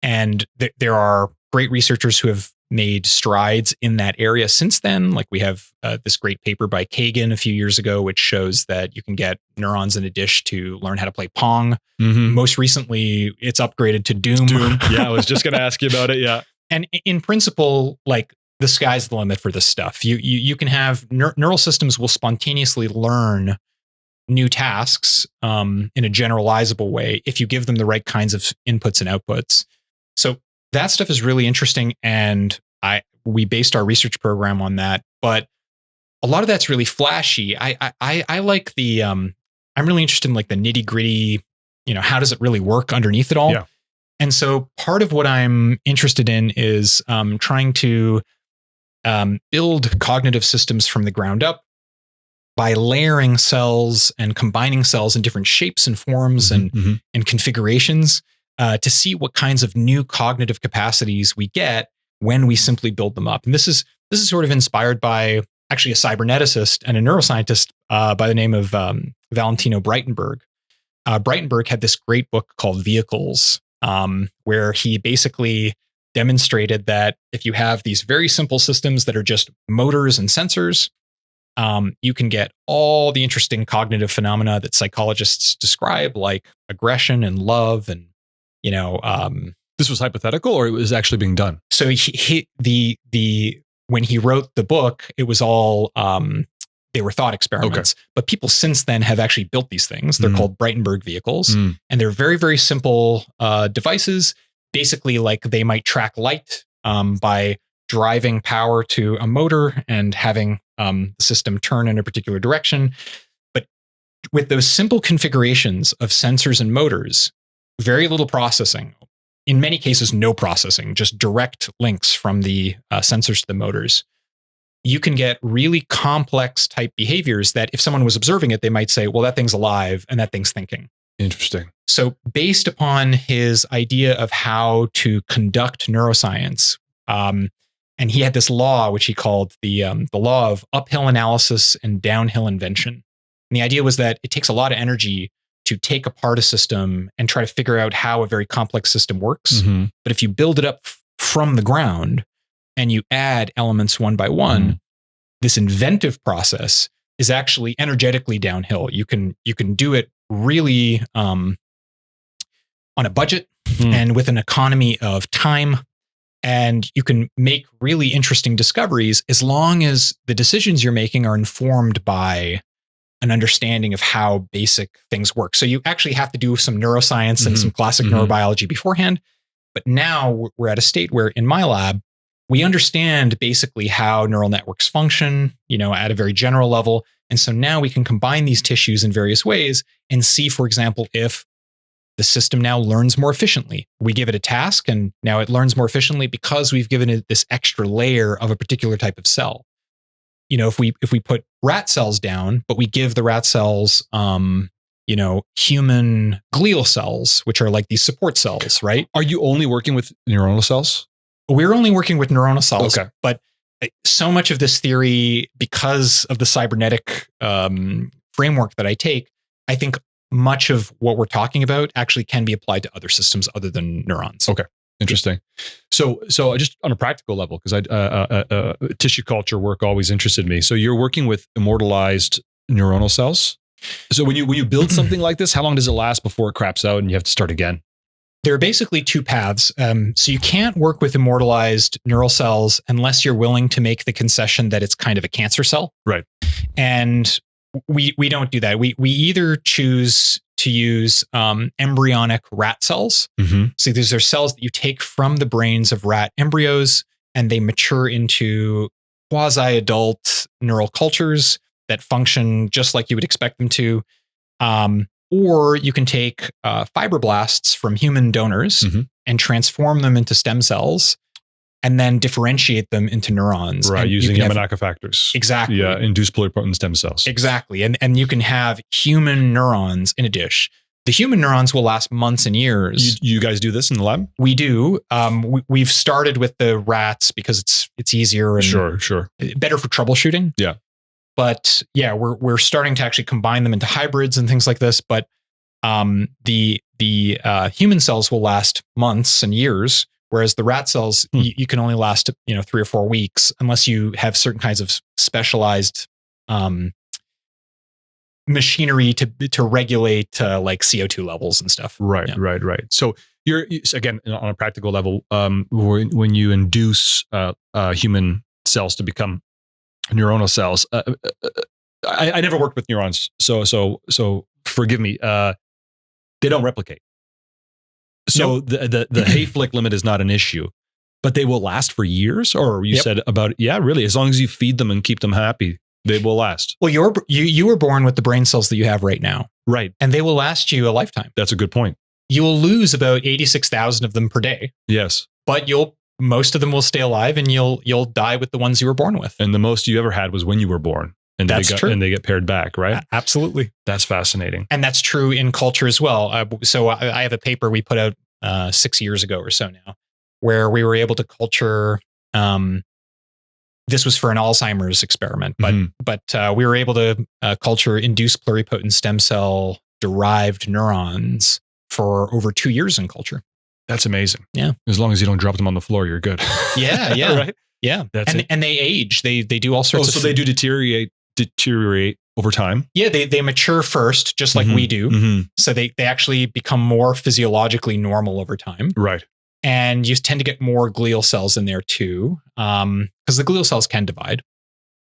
And there are great researchers who have made strides in that area since then. Like we have this great paper by Kagan a few years ago, which shows that you can get neurons in a dish to learn how to play Pong. Mm-hmm. Most recently, it's upgraded to Doom. Yeah, I was just going to ask you about it. Yeah. And in principle, like the sky's the limit for this stuff. You can have neural systems will spontaneously learn new tasks in a generalizable way if you give them the right kinds of inputs and outputs. So that stuff is really interesting, and we based our research program on that. But a lot of that's really flashy. I like the I'm really interested in like the nitty gritty. How does it really work underneath it all? Yeah. And so part of what I'm interested in is trying to build cognitive systems from the ground up by layering cells and combining cells in different shapes and forms and configurations. To see what kinds of new cognitive capacities we get when we simply build them up. And this is sort of inspired by actually a cyberneticist and a neuroscientist by the name of Valentino Breitenberg. Breitenberg had this great book called Vehicles, where he basically demonstrated that if you have these very simple systems that are just motors and sensors, you can get all the interesting cognitive phenomena that psychologists describe, like aggression and love, and this was hypothetical, or it was actually being done? So when he wrote the book, it was all they were thought experiments. Okay. But people since then have actually built these things. They're called Breitenberg vehicles, and they're very, very simple devices. Basically, like they might track light by driving power to a motor and having the system turn in a particular direction. But with those simple configurations of sensors and motors, very little processing. In many cases, no processing, just direct links from the sensors to the motors. You can get really complex type behaviors that if someone was observing it, they might say, well, that thing's alive and that thing's thinking. Interesting. So based upon his idea of how to conduct neuroscience, and he had this law, which he called the law of uphill analysis and downhill invention. And the idea was that it takes a lot of energy to take apart a system and try to figure out how a very complex system works. Mm-hmm. But if you build it up from the ground and you add elements one by one, this inventive process is actually energetically downhill. You can do it really on a budget and with an economy of time. And you can make really interesting discoveries as long as the decisions you're making are informed by an understanding of how basic things work. So you actually have to do some neuroscience and some classic neurobiology beforehand. But now we're at a state where in my lab, we understand basically how neural networks function, at a very general level. And so now we can combine these tissues in various ways and see, for example, if the system now learns more efficiently. We give it a task and now it learns more efficiently because we've given it this extra layer of a particular type of cell. If we put rat cells down, but we give the rat cells, human glial cells, which are like these support cells, right? Are you only working with neuronal cells? We're only working with neuronal cells. Okay. But so much of this theory, because of the cybernetic framework that I take, I think much of what we're talking about actually can be applied to other systems other than neurons. Okay. Interesting. So just on a practical level, because tissue culture work always interested me. So you're working with immortalized neuronal cells. So when you build something like this, how long does it last before it craps out and you have to start again? There are basically two paths. So you can't work with immortalized neural cells unless you're willing to make the concession that it's kind of a cancer cell. Right. And we don't do that. We either choose to use embryonic rat cells. So these are cells that you take from the brains of rat embryos and they mature into quasi-adult neural cultures that function just like you would expect them to. Or you can take fibroblasts from human donors and transform them into stem cells and then differentiate them into neurons. Right, and using Yamanaka factors. Exactly. Yeah, induced pluripotent stem cells. Exactly. And you can have human neurons in a dish. The human neurons will last months and years. You guys do this in the lab? We do. We've started with the rats because it's easier and sure. better for troubleshooting. Yeah. But yeah, we're starting to actually combine them into hybrids and things like this. But the human cells will last months and years, whereas the rat cells you can only last 3 or 4 weeks unless you have certain kinds of specialized machinery to regulate like CO2 levels and stuff. Right, yeah. right. So you're again on a practical level, when you induce human cells to become neuronal cells. I never worked with neurons, so forgive me. They don't replicate. So the Hayflick limit is not an issue, but they will last for years. Or you said about really, as long as you feed them and keep them happy, they will last. Well, you were born with the brain cells that you have right now, right? And they will last you a lifetime. That's a good point. You will lose about 86,000 of them per day. Yes, but most of them will stay alive, and you'll die with the ones you were born with. And the most you ever had was when you were born, and that's true. And they get paired back, right? Absolutely, that's fascinating. And that's true in culture as well. So I have a paper we put out 6 years ago or so now, where we were able to culture. This was for an Alzheimer's experiment, but we were able to culture induced pluripotent stem cell derived neurons for over 2 years in culture. That's amazing. Yeah. As long as you don't drop them on the floor, you're good. Yeah. Yeah. Right? Yeah. That's it. And they age. They do all sorts of. So they do deteriorate over time. Yeah. They mature first, just like we do. Mm-hmm. So they actually become more physiologically normal over time. Right. And you tend to get more glial cells in there too, because the glial cells can divide.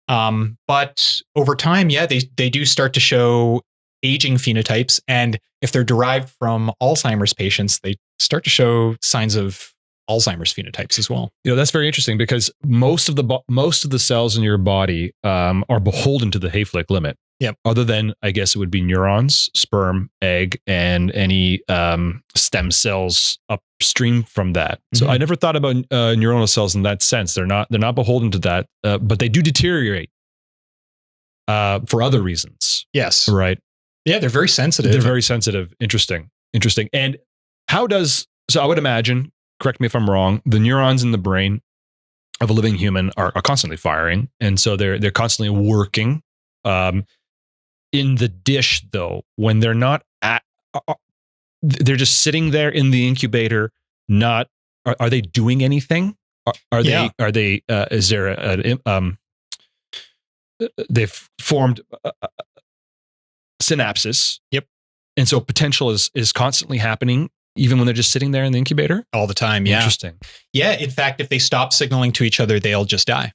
But over time, yeah, they do start to show aging phenotypes. And if they're derived from Alzheimer's patients, they start to show signs of Alzheimer's phenotypes as well. That's very interesting because most of the cells in your body are beholden to the Hayflick limit. Yep. Other than, I guess it would be neurons, sperm, egg, and any stem cells upstream from that. So I never thought about neuronal cells in that sense. They're not beholden to that, but they do deteriorate for other reasons. Yes. Right. Yeah, they're very sensitive. They're very sensitive. Interesting. And so I would imagine, correct me if I'm wrong, the neurons in the brain of a living human are constantly firing. And so they're constantly working. In the dish, though, when they're not they're just sitting there in the incubator. Are they doing anything? Is there they've formed synapses. Yep. And so potential is constantly happening even when they're just sitting there in the incubator? All the time, yeah. Interesting. Yeah, in fact, if they stop signaling to each other, they'll just die.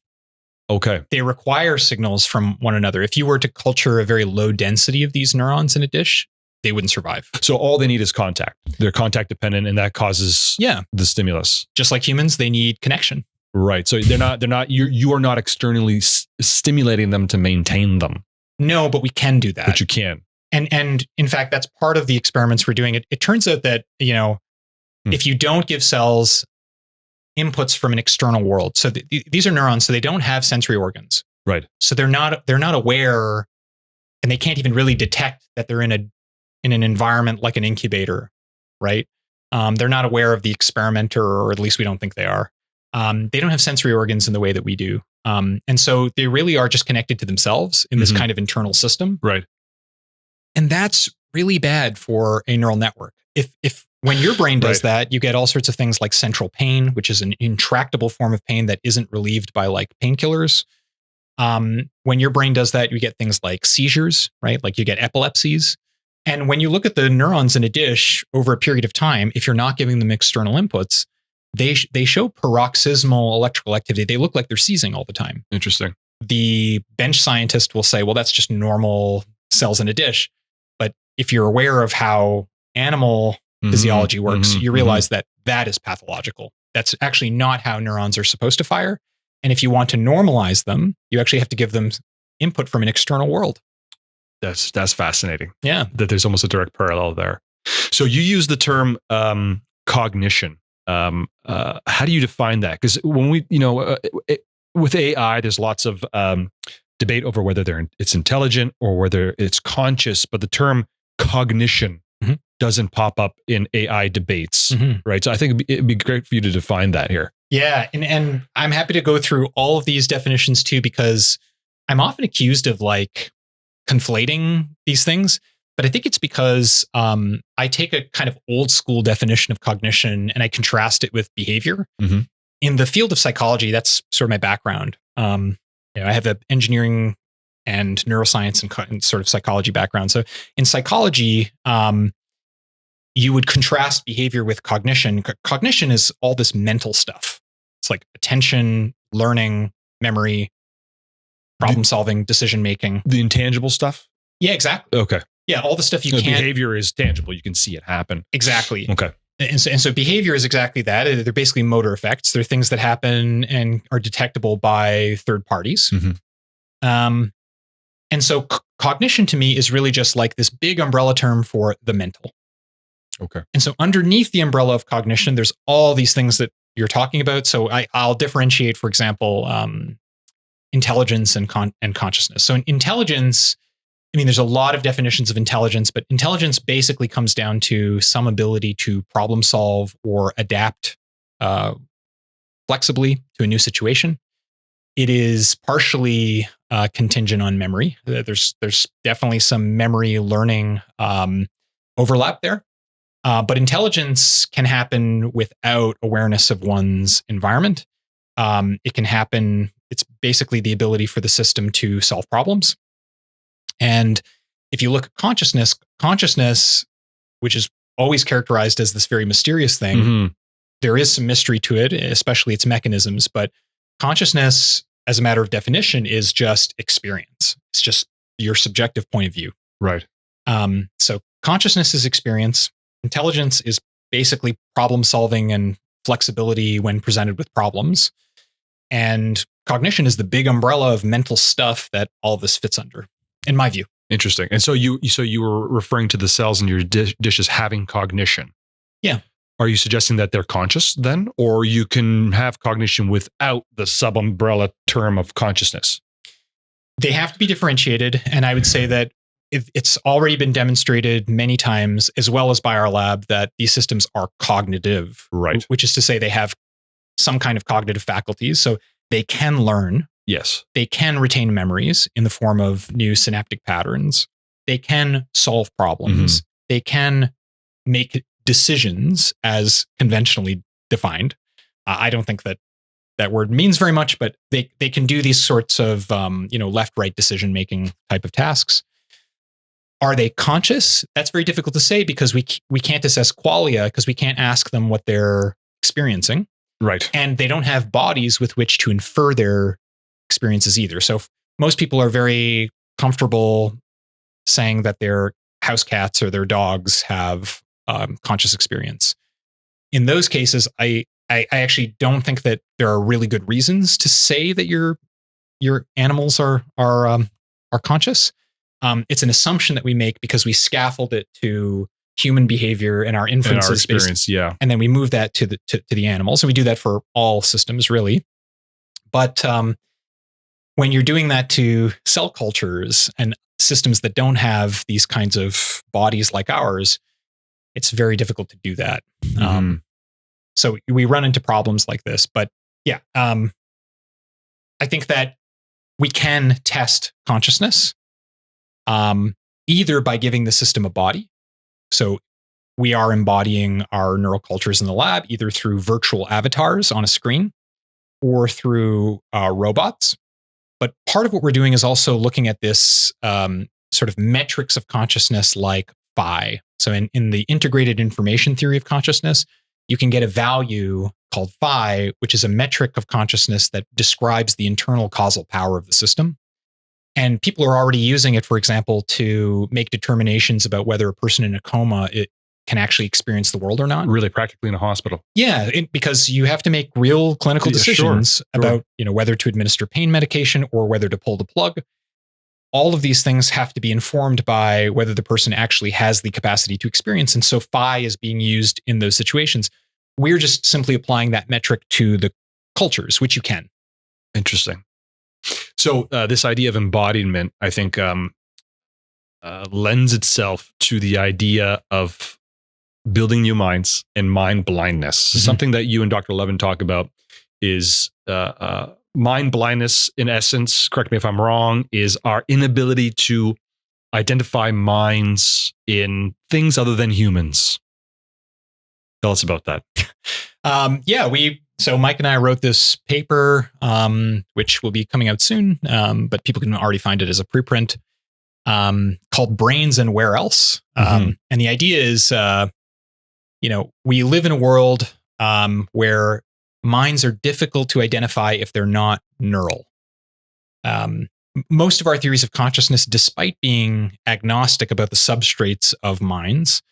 Okay. They require signals from one another. If you were to culture a very low density of these neurons in a dish, they wouldn't survive. So all they need is contact. They're contact dependent, and that causes the stimulus. Just like humans, they need connection. Right. So you are not externally stimulating them to maintain them. No, but we can do that. But you can. And in fact, that's part of the experiments we're doing. It turns out that, if you don't give cells inputs from an external world, so these are neurons, so they don't have sensory organs. Right. So they're not aware, and they can't even really detect that they're in an environment like an incubator, right? They're not aware of the experimenter, or at least we don't think they are. They don't have sensory organs in the way that we do. And so they really are just connected to themselves in this kind of internal system. Right. And that's really bad for a neural network. If when your brain does that, you get all sorts of things like central pain, which is an intractable form of pain that isn't relieved by like painkillers. When your brain does that, you get things like seizures, right? Like you get epilepsies. And when you look at the neurons in a dish over a period of time, if you're not giving them external inputs, they show paroxysmal electrical activity. They look like they're seizing all the time. Interesting. The bench scientist will say, well, that's just normal cells in a dish. But if you're aware of how animal physiology works, you realize that is pathological. That's actually not how neurons are supposed to fire. And if you want to normalize them, you actually have to give them input from an external world. That's fascinating. Yeah. That there's almost a direct parallel there. So you use the term cognition. How do you define that? Because when we, with AI, there's lots of debate over whether it's intelligent or whether it's conscious, but the term cognition doesn't pop up in AI debates, right? So I think it'd be great for you to define that here. Yeah, and I'm happy to go through all of these definitions too, because I'm often accused of like conflating these things. But I think it's because I take a kind of old school definition of cognition and I contrast it with behavior. In the field of psychology, that's sort of my background. I have an engineering and neuroscience and sort of psychology background. So in psychology, you would contrast behavior with cognition. Cognition is all this mental stuff. It's like attention, learning, memory, problem solving, decision making. The intangible stuff? Yeah, exactly. Okay. Yeah, all the stuff you can't. Behavior is tangible. You can see it happen. Exactly. Okay. And so behavior is exactly that. They're basically motor effects. They're things that happen and are detectable by third parties. And so cognition to me is really just like this big umbrella term for the mental. Okay. And so underneath the umbrella of cognition, there's all these things that you're talking about. So I'll differentiate, for example, intelligence and consciousness. So in intelligence, I mean, there's a lot of definitions of intelligence, but intelligence basically comes down to some ability to problem solve or adapt flexibly to a new situation. It is partially contingent on memory. There's definitely some memory learning overlap there. But intelligence can happen without awareness of one's environment. It can happen. It's basically the ability for the system to solve problems. And if you look at consciousness, which is always characterized as this very mysterious thing, Mm-hmm. there is some mystery to it, especially its mechanisms. But consciousness, as a matter of definition, is just experience. It's just your subjective point of view. Right. So consciousness is experience. Intelligence is basically problem solving and flexibility when presented with problems. And cognition is the big umbrella of mental stuff that all of this fits under, in my view. Interesting. And so you were referring to the cells in your dish as having cognition. Yeah. Are you suggesting that they're conscious then, or you can have cognition without the sub-umbrella term of consciousness? They have to be differentiated. And I would say that it's already been demonstrated many times, as well as by our lab, that these systems are cognitive. Right. Which is to say they have some kind of cognitive faculties. So they can learn. Yes. They can retain memories in the form of new synaptic patterns. They can solve problems. Mm-hmm. They can make decisions as conventionally defined. I don't think that word means very much, but they can do these sorts of left-right decision-making type of tasks. Are they conscious? That's very difficult to say because we can't assess qualia because we can't ask them what they're experiencing. Right. And they don't have bodies with which to infer their experiences either. So most people are very comfortable saying that their house cats or their dogs have conscious experience. In those cases, I actually don't think that there are really good reasons to say that your animals are conscious. It's an assumption that we make because we scaffold it to human behavior and our inferences, and our experience, yeah. And then we move that to the animals, and we do that for all systems, really. But when you're doing that to cell cultures and systems that don't have these kinds of bodies like ours, it's very difficult to do that. Mm-hmm. So we run into problems like this. But yeah, I think that we can test consciousness either by giving the system a body. So we are embodying our neural cultures in the lab, either through virtual avatars on a screen or through robots. But part of what we're doing is also looking at this sort of metrics of consciousness like phi. So in the integrated information theory of consciousness, you can get a value called phi, which is a metric of consciousness that describes the internal causal power of the system. And people are already using it, for example, to make determinations about whether a person in a coma can actually experience the world or not. Really practically in a hospital. Yeah, because you have to make real clinical decisions about whether to administer pain medication or whether to pull the plug. All of these things have to be informed by whether the person actually has the capacity to experience. And so phi is being used in those situations. We're just simply applying that metric to the cultures, which you can. Interesting. So this idea of embodiment, I think, lends itself to the idea of building new minds and mind blindness. Mm-hmm. Something that you and Dr. Levin talk about is mind blindness, in essence, correct me if I'm wrong, is our inability to identify minds in things other than humans. Tell us about that. So Mike and I wrote this paper, which will be coming out soon, but people can already find it as a preprint, called Brains and Where Else. And the idea is, we live in a world where minds are difficult to identify if they're not neural. Most of our theories of consciousness, despite being agnostic about the substrates of minds,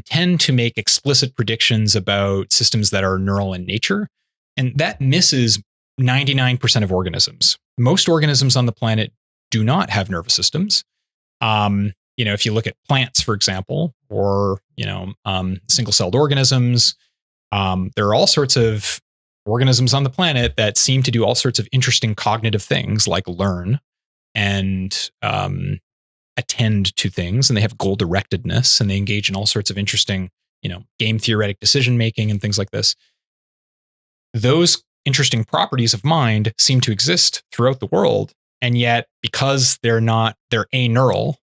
tend to make explicit predictions about systems that are neural in nature. And that misses 99% of organisms. Most organisms on the planet do not have nervous systems. If you look at plants, for example, or, single-celled organisms, there are all sorts of organisms on the planet that seem to do all sorts of interesting cognitive things like learn and attend to things, and they have goal directedness, and they engage in all sorts of interesting, game theoretic decision making and things like this. Those interesting properties of mind seem to exist throughout the world, and yet because they're aneural,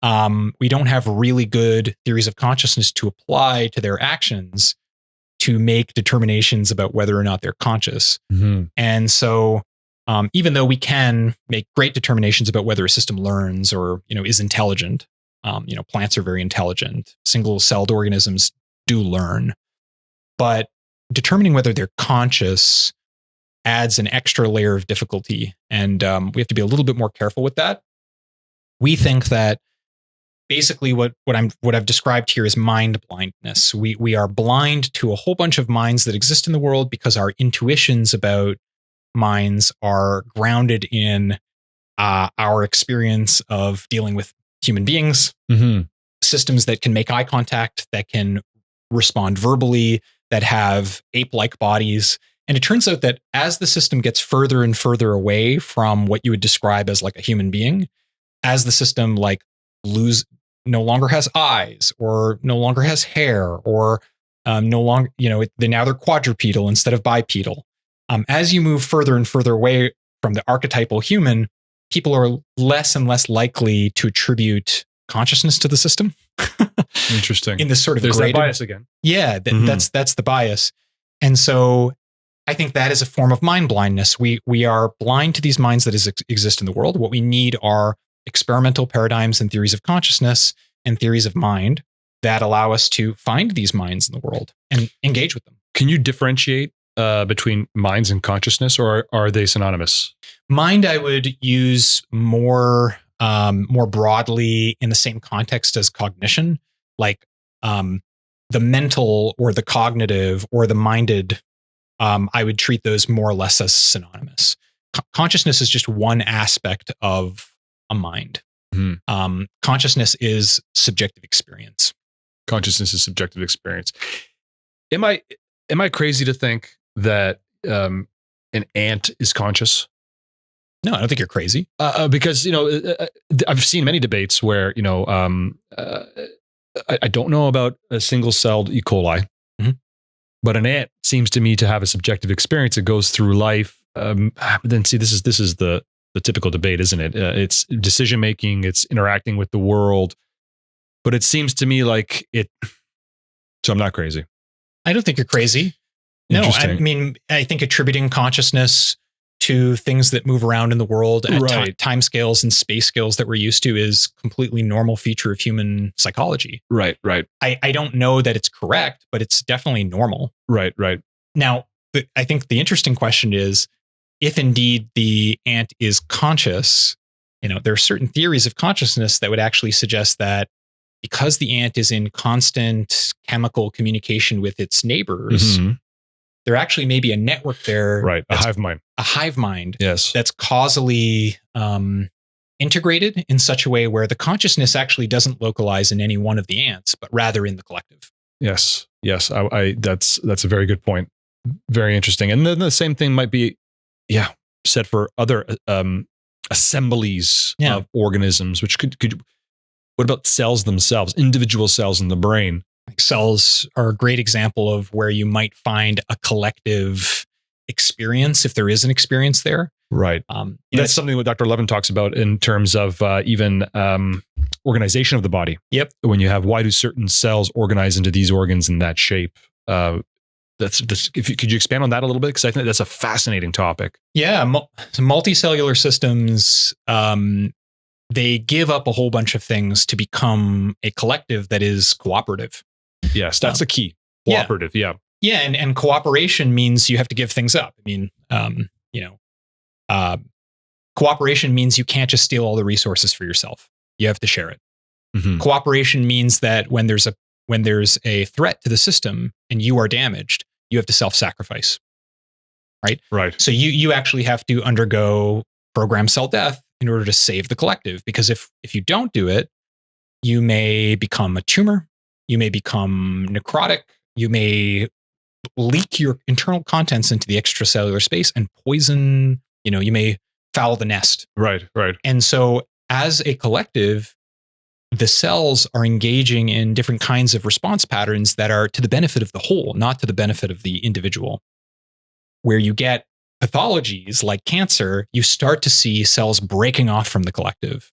we don't have really good theories of consciousness to apply to their actions to make determinations about whether or not they're conscious. Mm-hmm. And so even though we can make great determinations about whether a system learns or, is intelligent, plants are very intelligent, single-celled organisms do learn, but determining whether they're conscious adds an extra layer of difficulty. And we have to be a little bit more careful with that. We think that basically what I've described here is mind blindness. We are blind to a whole bunch of minds that exist in the world because our intuitions about minds are grounded in our experience of dealing with human beings, Mm-hmm. systems that can make eye contact, that can respond verbally, that have ape-like bodies. And it turns out that as the system gets further and further away from what you would describe as like a human being, as the system no longer has eyes or no longer has hair or no longer, now they're quadrupedal instead of bipedal. As you move further and further away from the archetypal human, people are less and less likely to attribute consciousness to the system. Interesting. In this sort of There's that graded bias again. Yeah, that's the bias. And so I think that is a form of mind blindness. We are blind to these minds that exist in the world. What we need are experimental paradigms and theories of consciousness and theories of mind that allow us to find these minds in the world and engage with them. Can you differentiate between minds and consciousness, or are they synonymous? Mind, I would use more broadly in the same context as cognition, like the mental or the cognitive or the minded. I would treat those more or less as synonymous. Consciousness is just one aspect of a mind. Mm-hmm. Consciousness is subjective experience. Consciousness is subjective experience. Am I crazy to think that an ant is conscious? No, I don't think you're crazy. Because I've seen many debates where I don't know about a single-celled E. coli, mm-hmm. but an ant seems to me to have a subjective experience. It goes through life. Then see, this is the typical debate, isn't it? It's decision making. It's interacting with the world. But it seems to me like it. So I'm not crazy. I don't think you're crazy. No, I mean, I think attributing consciousness to things that move around in the world at time scales and space scales that we're used to is completely normal feature of human psychology. Right. I don't know that it's correct, but it's definitely normal. Right. Now, I think the interesting question is, if indeed the ant is conscious, there are certain theories of consciousness that would actually suggest that because the ant is in constant chemical communication with its neighbors, mm-hmm. there actually may be a network there. Right. A hive mind. A hive mind. Yes. That's causally integrated in such a way where the consciousness actually doesn't localize in any one of the ants, but rather in the collective. Yes. That's a very good point. Very interesting. And then the same thing might be, said for other assemblies of organisms, which could. What about cells themselves, individual cells in the brain? Cells are a great example of where you might find a collective experience, if there is an experience there. Right. That's something that Dr. Levin talks about in terms of even organization of the body. Yep. When you have, why do certain cells organize into these organs in that shape? Could you expand on that a little bit? Because I think that's a fascinating topic. Yeah. Multicellular systems, they give up a whole bunch of things to become a collective that is cooperative. Yes, that's the key. Cooperative, yeah. Yeah, and cooperation means you have to give things up. I mean, cooperation means you can't just steal all the resources for yourself. You have to share it. Mm-hmm. Cooperation means that when there's a threat to the system and you are damaged, you have to self-sacrifice. Right? Right. So you actually have to undergo programmed cell death in order to save the collective. Because if you don't do it, you may become a tumor, you may become necrotic, you may leak your internal contents into the extracellular space and poison, you may foul the nest. Right. And so as a collective, the cells are engaging in different kinds of response patterns that are to the benefit of the whole, not to the benefit of the individual. Where you get pathologies like cancer, you start to see cells breaking off from the collective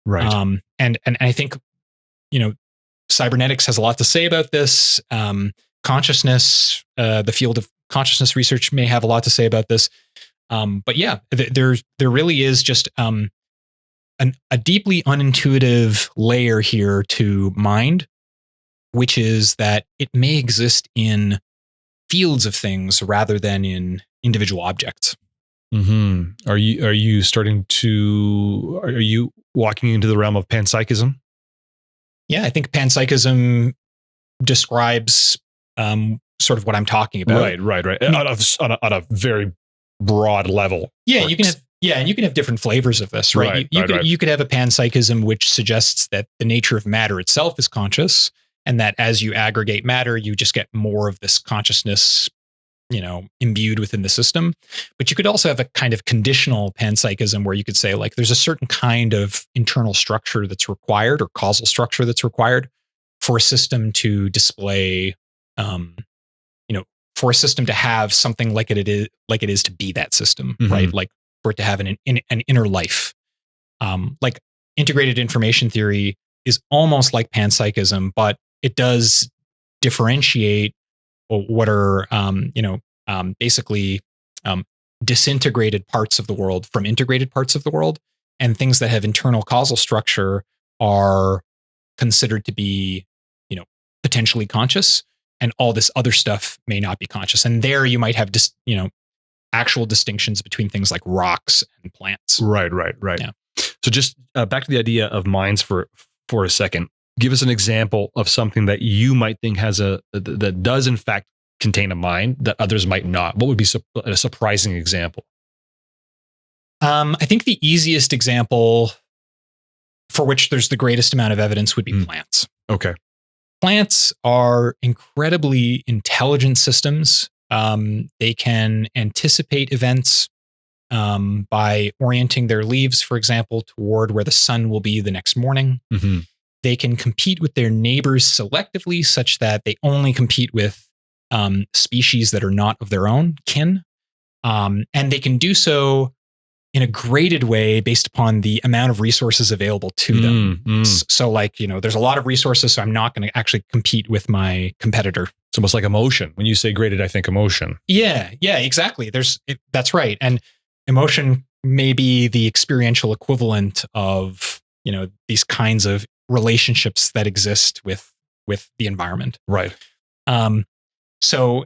Right. And I think, cybernetics has a lot to say about this. Consciousness, the field of consciousness research may have a lot to say about this. But yeah, there really is just a deeply unintuitive layer here to mind, which is that it may exist in fields of things rather than in individual objects. Mm-hmm. Are you walking into the realm of panpsychism? Yeah, I think panpsychism describes sort of what I'm talking about. Right. On a very broad level. Yeah, you can have different flavors of this, right? You could have a panpsychism which suggests that the nature of matter itself is conscious, and that as you aggregate matter, you just get more of this consciousness, imbued within the system. But you could also have a kind of conditional panpsychism where you could say, like, there's a certain kind of internal structure that's required, or causal structure that's required for a system to display, for a system to have something like it is to be that system, Mm-hmm. right? Like for it to have an inner life. Like integrated information theory is almost like panpsychism, but it does differentiate what are basically disintegrated parts of the world from integrated parts of the world, and things that have internal causal structure are considered to be potentially conscious, and all this other stuff may not be conscious. And there you might have actual distinctions between things like rocks and plants. Right. Yeah. So just back to the idea of minds for a second. Give us an example of something that you might think that does in fact contain a mind that others might not. What would be a surprising example? I think the easiest example for which there's the greatest amount of evidence would be plants. Okay. Plants are incredibly intelligent systems. They can anticipate events by orienting their leaves, for example, toward where the sun will be the next morning. Mm-hmm. They can compete with their neighbors selectively, such that they only compete with species that are not of their own kin. And they can do so in a graded way based upon the amount of resources available to them. So there's a lot of resources, so I'm not going to actually compete with my competitor. It's almost like emotion. When you say graded, I think emotion. Yeah, exactly. That's right. And emotion may be the experiential equivalent of, these kinds of relationships that exist with the environment. Right. So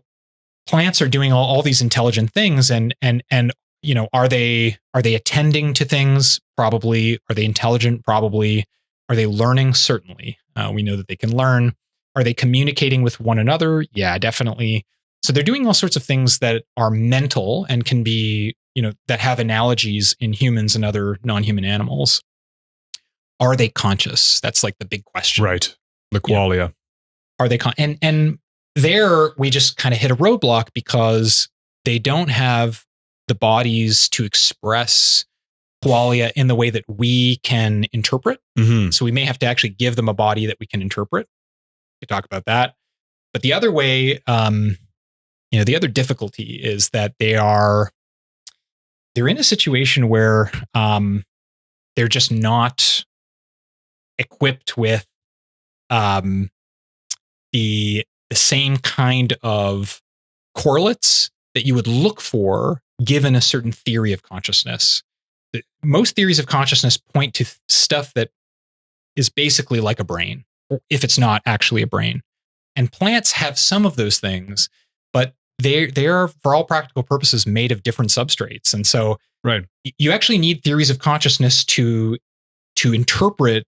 plants are doing all these intelligent things, and are they attending to things? Probably. Are they intelligent? Probably. Are they learning? Certainly. We know that they can learn. Are they communicating with one another? Yeah, definitely. So they're doing all sorts of things that are mental and can be, that have analogies in humans and other non-human animals. Are they conscious? That's like the big question. Right. The qualia. Are they and there we just kind of hit a roadblock because they don't have the bodies to express qualia in the way that we can interpret. Mm-hmm. So we may have to actually give them a body that we can interpret. We talk about that. But the other way, the other difficulty is that they're in a situation where they're just not equipped with the same kind of correlates that you would look for given a certain theory of consciousness. Most theories of consciousness point to stuff that is basically like a brain, if it's not actually a brain. And plants have some of those things, but they are, for all practical purposes, made of different substrates. And so right. You actually need theories of consciousness to interpret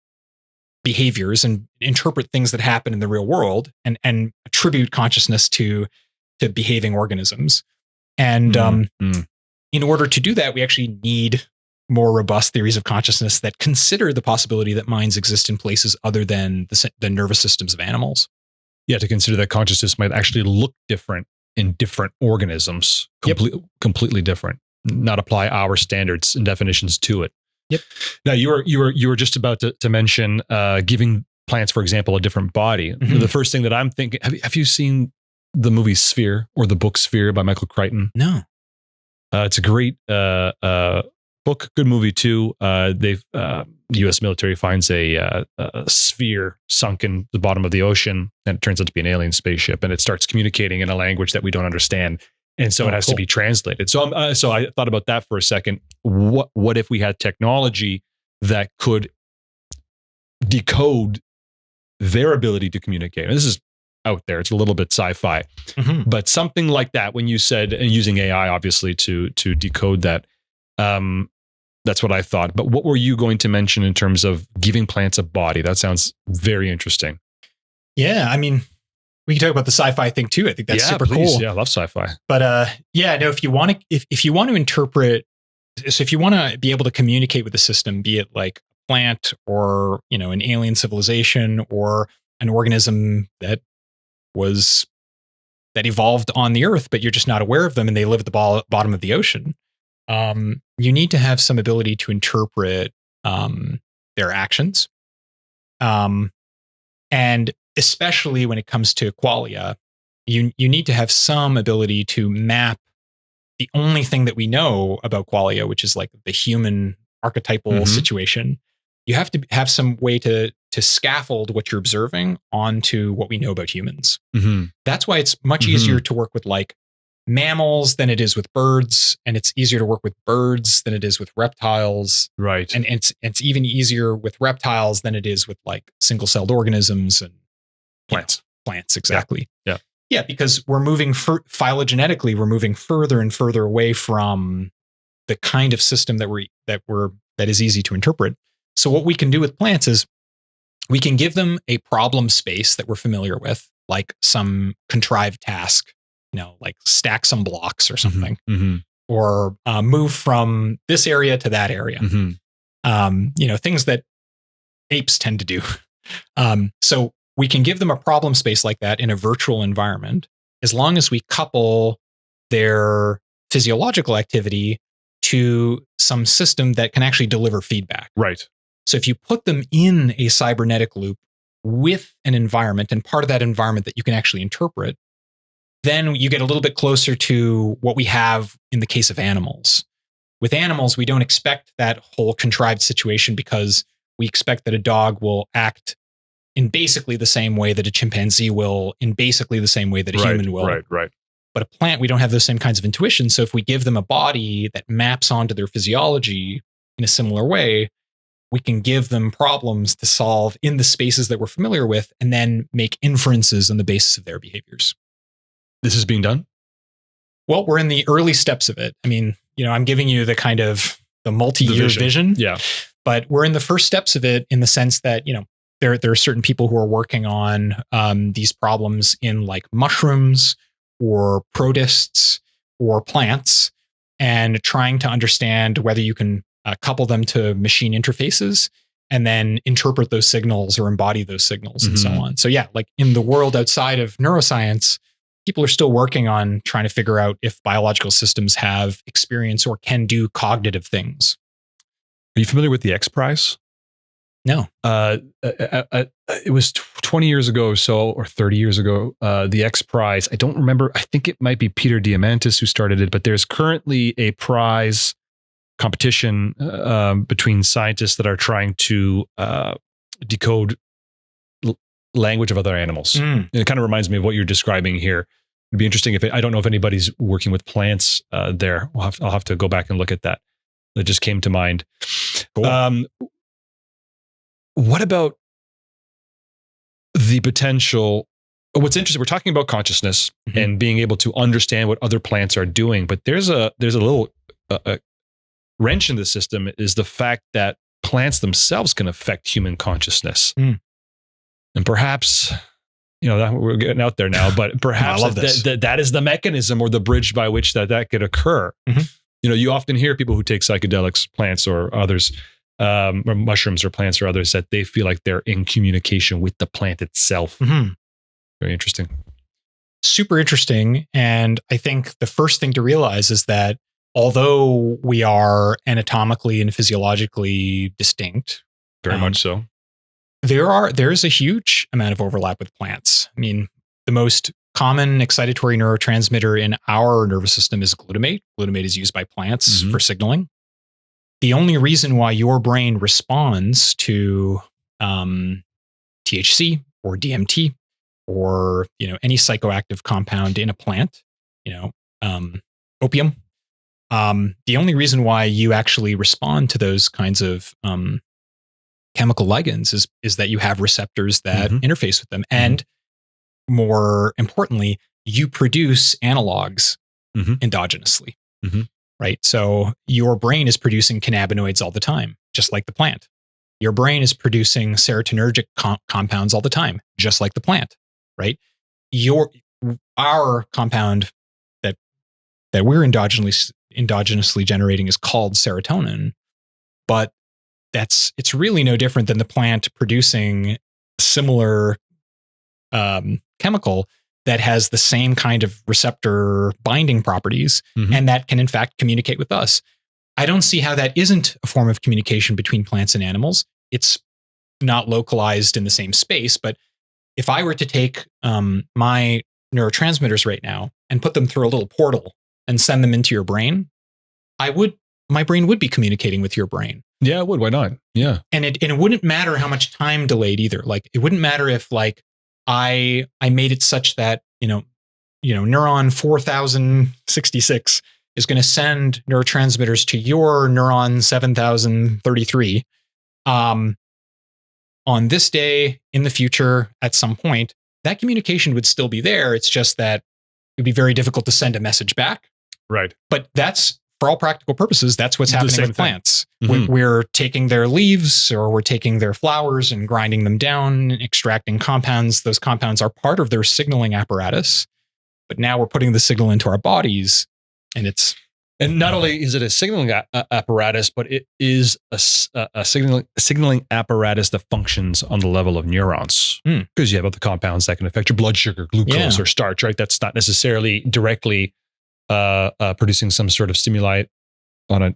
behaviors and interpret things that happen in the real world and attribute consciousness to behaving organisms. And in order to do that, we actually need more robust theories of consciousness that consider the possibility that minds exist in places other than the nervous systems of animals. Yeah, to consider that consciousness might actually look different in different organisms, completely different, not apply our standards and definitions to it. Yep. Now you were just about to mention giving plants, for example, a different body. Mm-hmm. The first thing that I'm thinking, have you seen the movie Sphere or the book Sphere by Michael Crichton? No. It's a great book, good movie too. U.S. military finds a sphere sunk in the bottom of the ocean, and it turns out to be an alien spaceship, and it starts communicating in a language that we don't understand, and so it has to be translated. So I thought about that for a second. What if we had technology that could decode their ability to communicate? And this is out there; it's a little bit sci-fi, but something like that. When you said, and using AI obviously to decode that. That's what I thought. But what were you going to mention in terms of giving plants a body? That sounds very interesting. Yeah, I mean, we can talk about the sci-fi thing too. I think that's super cool. Yeah, I love sci-fi. But if you want to interpret, so if you want to be able to communicate with the system, be it like a plant or an alien civilization or an organism that evolved on the Earth, but you're just not aware of them and they live at the bottom of the ocean. You need to have some ability to interpret their actions. And especially when it comes to qualia, you need to have some ability to map the only thing that we know about qualia, which is like the human archetypal situation. You have to have some way to scaffold what you're observing onto what we know about humans. That's why it's much easier to work with like mammals than it is with birds, and it's easier to work with birds than it is with reptiles. Right. And it's even easier with reptiles than it is with like single-celled organisms and plants. Plants, exactly. Yeah, because we're moving phylogenetically, we're moving further and further away from the kind of system that is easy to interpret. So what we can do with plants is we can give them a problem space that we're familiar with, like some contrived task. Like stack some blocks or something, or move from this area to that area. Things that apes tend to do. So we can give them a problem space like that in a virtual environment, as long as we couple their physiological activity to some system that can actually deliver feedback. Right. So if you put them in a cybernetic loop with an environment, and part of that environment that you can actually interpret, then you get a little bit closer to what we have in the case of animals. With animals, we don't expect that whole contrived situation because we expect that a dog will act in basically the same way that a chimpanzee will, in basically the same way that a human will. Right. But a plant, we don't have those same kinds of intuitions. So if we give them a body that maps onto their physiology in a similar way, we can give them problems to solve in the spaces that we're familiar with, and then make inferences on the basis of their behaviors. This is being done? Well, we're in the early steps of it. I mean, I'm giving you the kind of the multi-year vision. Yeah. But we're in the first steps of it in the sense that, there are certain people who are working on these problems in like mushrooms or protists or plants, and trying to understand whether you can couple them to machine interfaces and then interpret those signals or embody those signals and so on. So yeah, like in the world outside of neuroscience, people are still working on trying to figure out if biological systems have experience or can do cognitive things. Are you familiar with the X Prize? No. It was 20 years ago or so, or 30 years ago, the X Prize. I don't remember. I think it might be Peter Diamandis who started it, but there's currently a prize competition between scientists that are trying to decode language of other animals. And it kind of reminds me of what you're describing here. It'd be interesting I don't know if anybody's working with plants there. I'll have to go back and look at that. That just came to mind. Cool. What about the potential? What's interesting, we're talking about consciousness and being able to understand what other plants are doing, but there's a little wrench in the system, is the fact that plants themselves can affect human consciousness. And perhaps, we're getting out there now, but perhaps that is the mechanism or the bridge by which that could occur. You often hear people who take psychedelics, plants or others, or mushrooms or plants or others, that they feel like they're in communication with the plant itself. Very interesting. Super interesting. And I think the first thing to realize is that although we are anatomically and physiologically distinct, very much so, there's a huge amount of overlap with plants. I mean, the most common excitatory neurotransmitter in our nervous system is glutamate. Glutamate is used by plants for signaling. the only reason why your brain responds to THC or DMT or any psychoactive compound in a plant, opium, the only reason why you actually respond to those kinds of chemical ligands is that you have receptors that interface with them, and more importantly, you produce analogs endogenously. Right? So your brain is producing cannabinoids all the time, just like the plant. Your brain is producing serotonergic compounds all the time, just like the plant, right? Our compound that we're endogenously generating is called serotonin, but it's really no different than the plant producing a similar chemical that has the same kind of receptor binding properties and that can in fact communicate with us. I don't see how that isn't a form of communication between plants and animals. It's not localized in the same space, but if I were to take my neurotransmitters right now and put them through a little portal and send them into your brain, my brain would be communicating with your brain. Yeah, it would. Why not? Yeah. And it wouldn't matter how much time delayed either. Like, it wouldn't matter if I made it such that, neuron 4066 is going to send neurotransmitters to your neuron 7033 on this day in the future at some point. That communication would still be there. It's just that it would be very difficult to send a message back. Right. But that's, for all practical purposes, that's what's happening with plants. We're taking their leaves or we're taking their flowers and grinding them down, extracting compounds. Those compounds are part of their signaling apparatus. But now we're putting the signal into our bodies, and not only is it a signaling apparatus, but it is a signaling apparatus that functions on the level of neurons, because you have other compounds that can affect your blood sugar, glucose, or starch. Right? That's not necessarily directly producing some sort of stimuli on a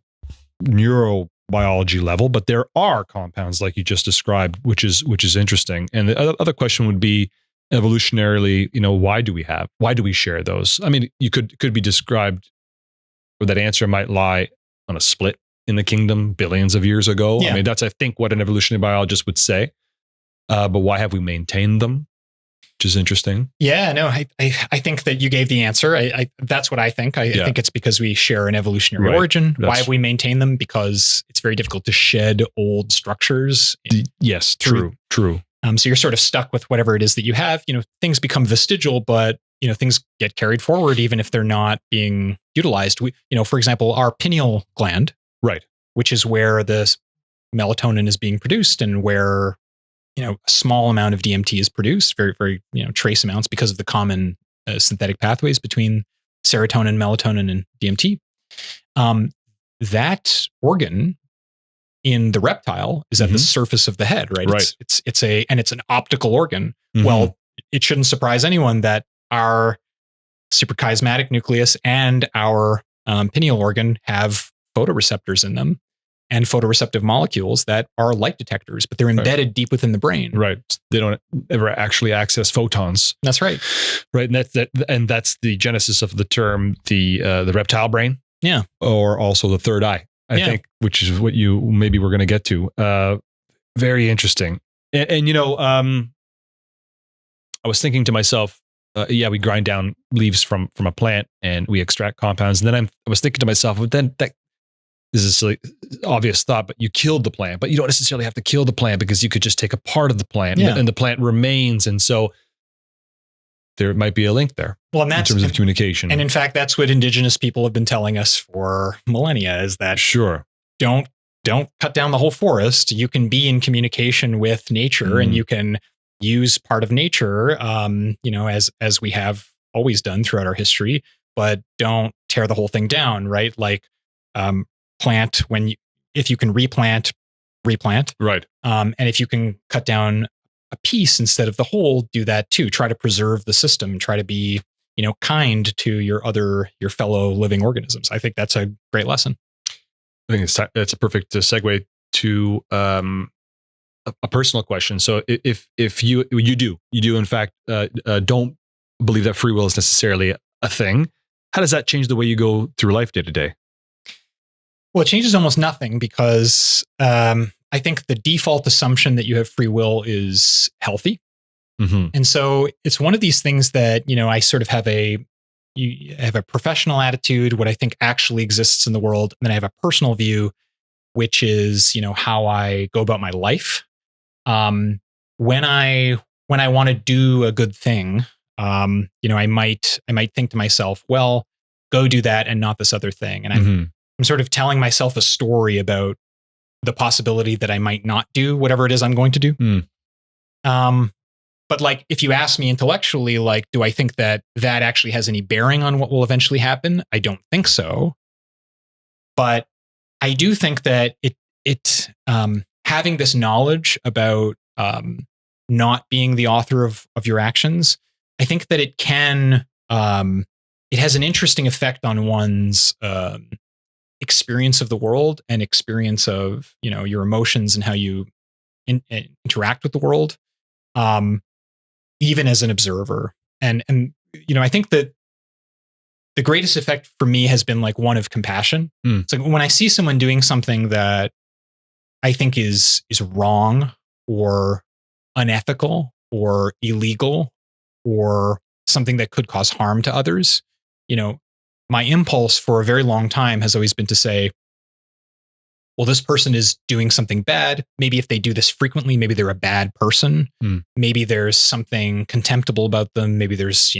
neurobiology level, but there are compounds like you just described, which is interesting. And the other question would be, evolutionarily, why do we share those? I mean, you could be described, or that answer might lie on a split in the kingdom billions of years ago. I mean, that's, I think, what an evolutionary biologist would say. But why have we maintained them? Which is interesting. Yeah, no, I think that you gave the answer. That's what I think. I think it's because we share an evolutionary origin. Why have we maintained them? Because it's very difficult to shed old structures. Yes, true. So you're sort of stuck with whatever it is that you have. Things become vestigial, but things get carried forward even if they're not being utilized. For example, our pineal gland, right, which is where the melatonin is being produced and where a small amount of DMT is produced, very, very, trace amounts because of the common synthetic pathways between serotonin, melatonin, and DMT. That organ in the reptile is at the surface of the head, right? It's an optical organ. Well, it shouldn't surprise anyone that our suprachiasmatic nucleus and our pineal organ have photoreceptors in them, and photoreceptive molecules that are light detectors, but they're embedded deep within the brain. Right. They don't ever actually access photons. That's right. Right. And that's the genesis of the term, the reptile brain. Yeah. Or also the third eye, I think, which is what maybe we're going to get to. Very interesting. And I was thinking to myself, we grind down leaves from a plant and we extract compounds. And then I was thinking to myself, well, then that is a silly, obvious thought, but you killed the plant. But you don't necessarily have to kill the plant, because you could just take a part of the plant and the plant remains. And so there might be a link there. Well, and that's in terms of communication. And in fact, that's what indigenous people have been telling us for millennia, is that don't cut down the whole forest. You can be in communication with nature and you can use part of nature, as we have always done throughout our history, but don't tear the whole thing down, right? Like, plant if you can replant. Right. And if you can cut down a piece instead of the whole, do that too. Try to preserve the system, try to be, kind to your fellow living organisms. I think that's a great lesson. I think that's a perfect segue to a personal question. So if you do in fact don't believe that free will is necessarily a thing, how does that change the way you go through life day to day? Well, it changes almost nothing because I think the default assumption that you have free will is healthy. Mm-hmm. And so it's one of these things that, I sort of have you have a professional attitude, what I think actually exists in the world. And then I have a personal view, which is, how I go about my life. When I want to do a good thing, I might think to myself, well, go do that and not this other thing. And I'm sort of telling myself a story about the possibility that I might not do whatever it is I'm going to do. But like, if you ask me intellectually, like, do I think that actually has any bearing on what will eventually happen? I don't think so. But I do think that it having this knowledge about not being the author of your actions, I think that it can, it has an interesting effect on one's experience of the world and experience of, your emotions and how you interact with the world. Even as an observer. And I think that the greatest effect for me has been like one of compassion. It's like when I see someone doing something that I think is wrong or unethical or illegal or something that could cause harm to others, my impulse for a very long time has always been to say, well, this person is doing something bad. Maybe if they do this frequently, maybe they're a bad person. Maybe there's something contemptible about them. Maybe there's,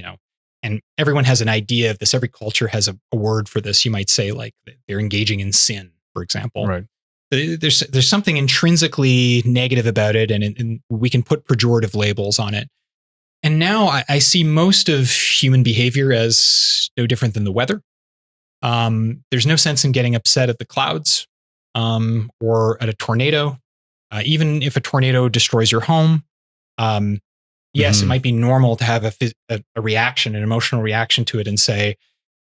and everyone has an idea of this. Every culture has a word for this. You might say like they're engaging in sin, for example. Right. There's something intrinsically negative about it, and we can put pejorative labels on it. And now I see most of human behavior as no different than the weather. There's no sense in getting upset at the clouds. Or at a tornado, even if a tornado destroys your home, yes, it might be normal to have a reaction, an emotional reaction to it and say,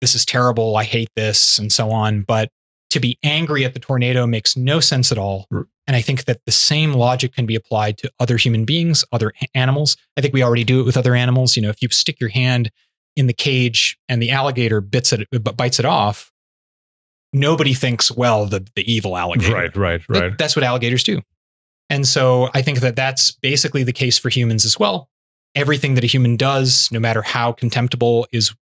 this is terrible, I hate this, and so on. But to be angry at the tornado makes no sense at all. And I think that the same logic can be applied to other human beings, other animals. I think we already do it with other animals. If you stick your hand in the cage and the alligator bites it off, nobody thinks, well, the evil alligator. Right. But that's what alligators do. And so I think that that's basically the case for humans as well. Everything that a human does, no matter how contemptible, is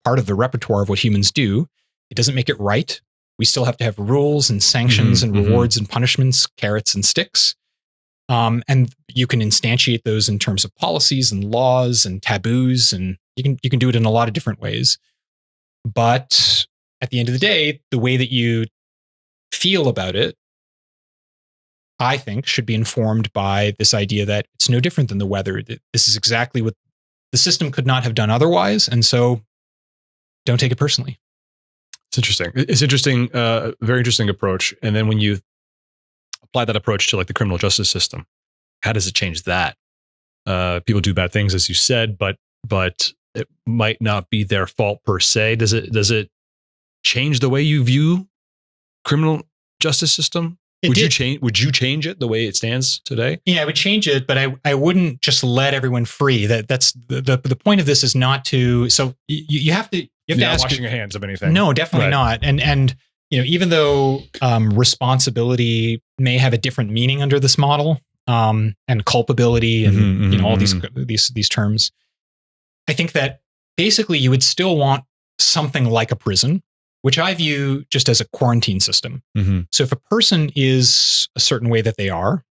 part of the repertoire of what humans do. It doesn't make it right. We still have to have rules and sanctions and rewards and punishments, carrots and sticks. And you can instantiate those in terms of policies and laws and taboos, and you can do it in a lot of different ways. But at the end of the day, the way that you feel about it, I think, should be informed by this idea that it's no different than the weather. This is exactly what the system could not have done otherwise. And so don't take it personally. It's interesting. It's interesting, very interesting approach. And then when you apply that approach to like the criminal justice system, how does it change that? People do bad things, as you said, but it might not be their fault per se. Does it change the way you view criminal justice system? Would you change it the way it stands today? Yeah, I would change it, but I wouldn't just let everyone free. That's the point of this is not to. So you have to ask washing your hands of anything. No, definitely not. And even though responsibility may have a different meaning under this model, and culpability and all these terms, I think that basically you would still want something like a prison, which I view just as a quarantine system. So if a person is a certain way that they are,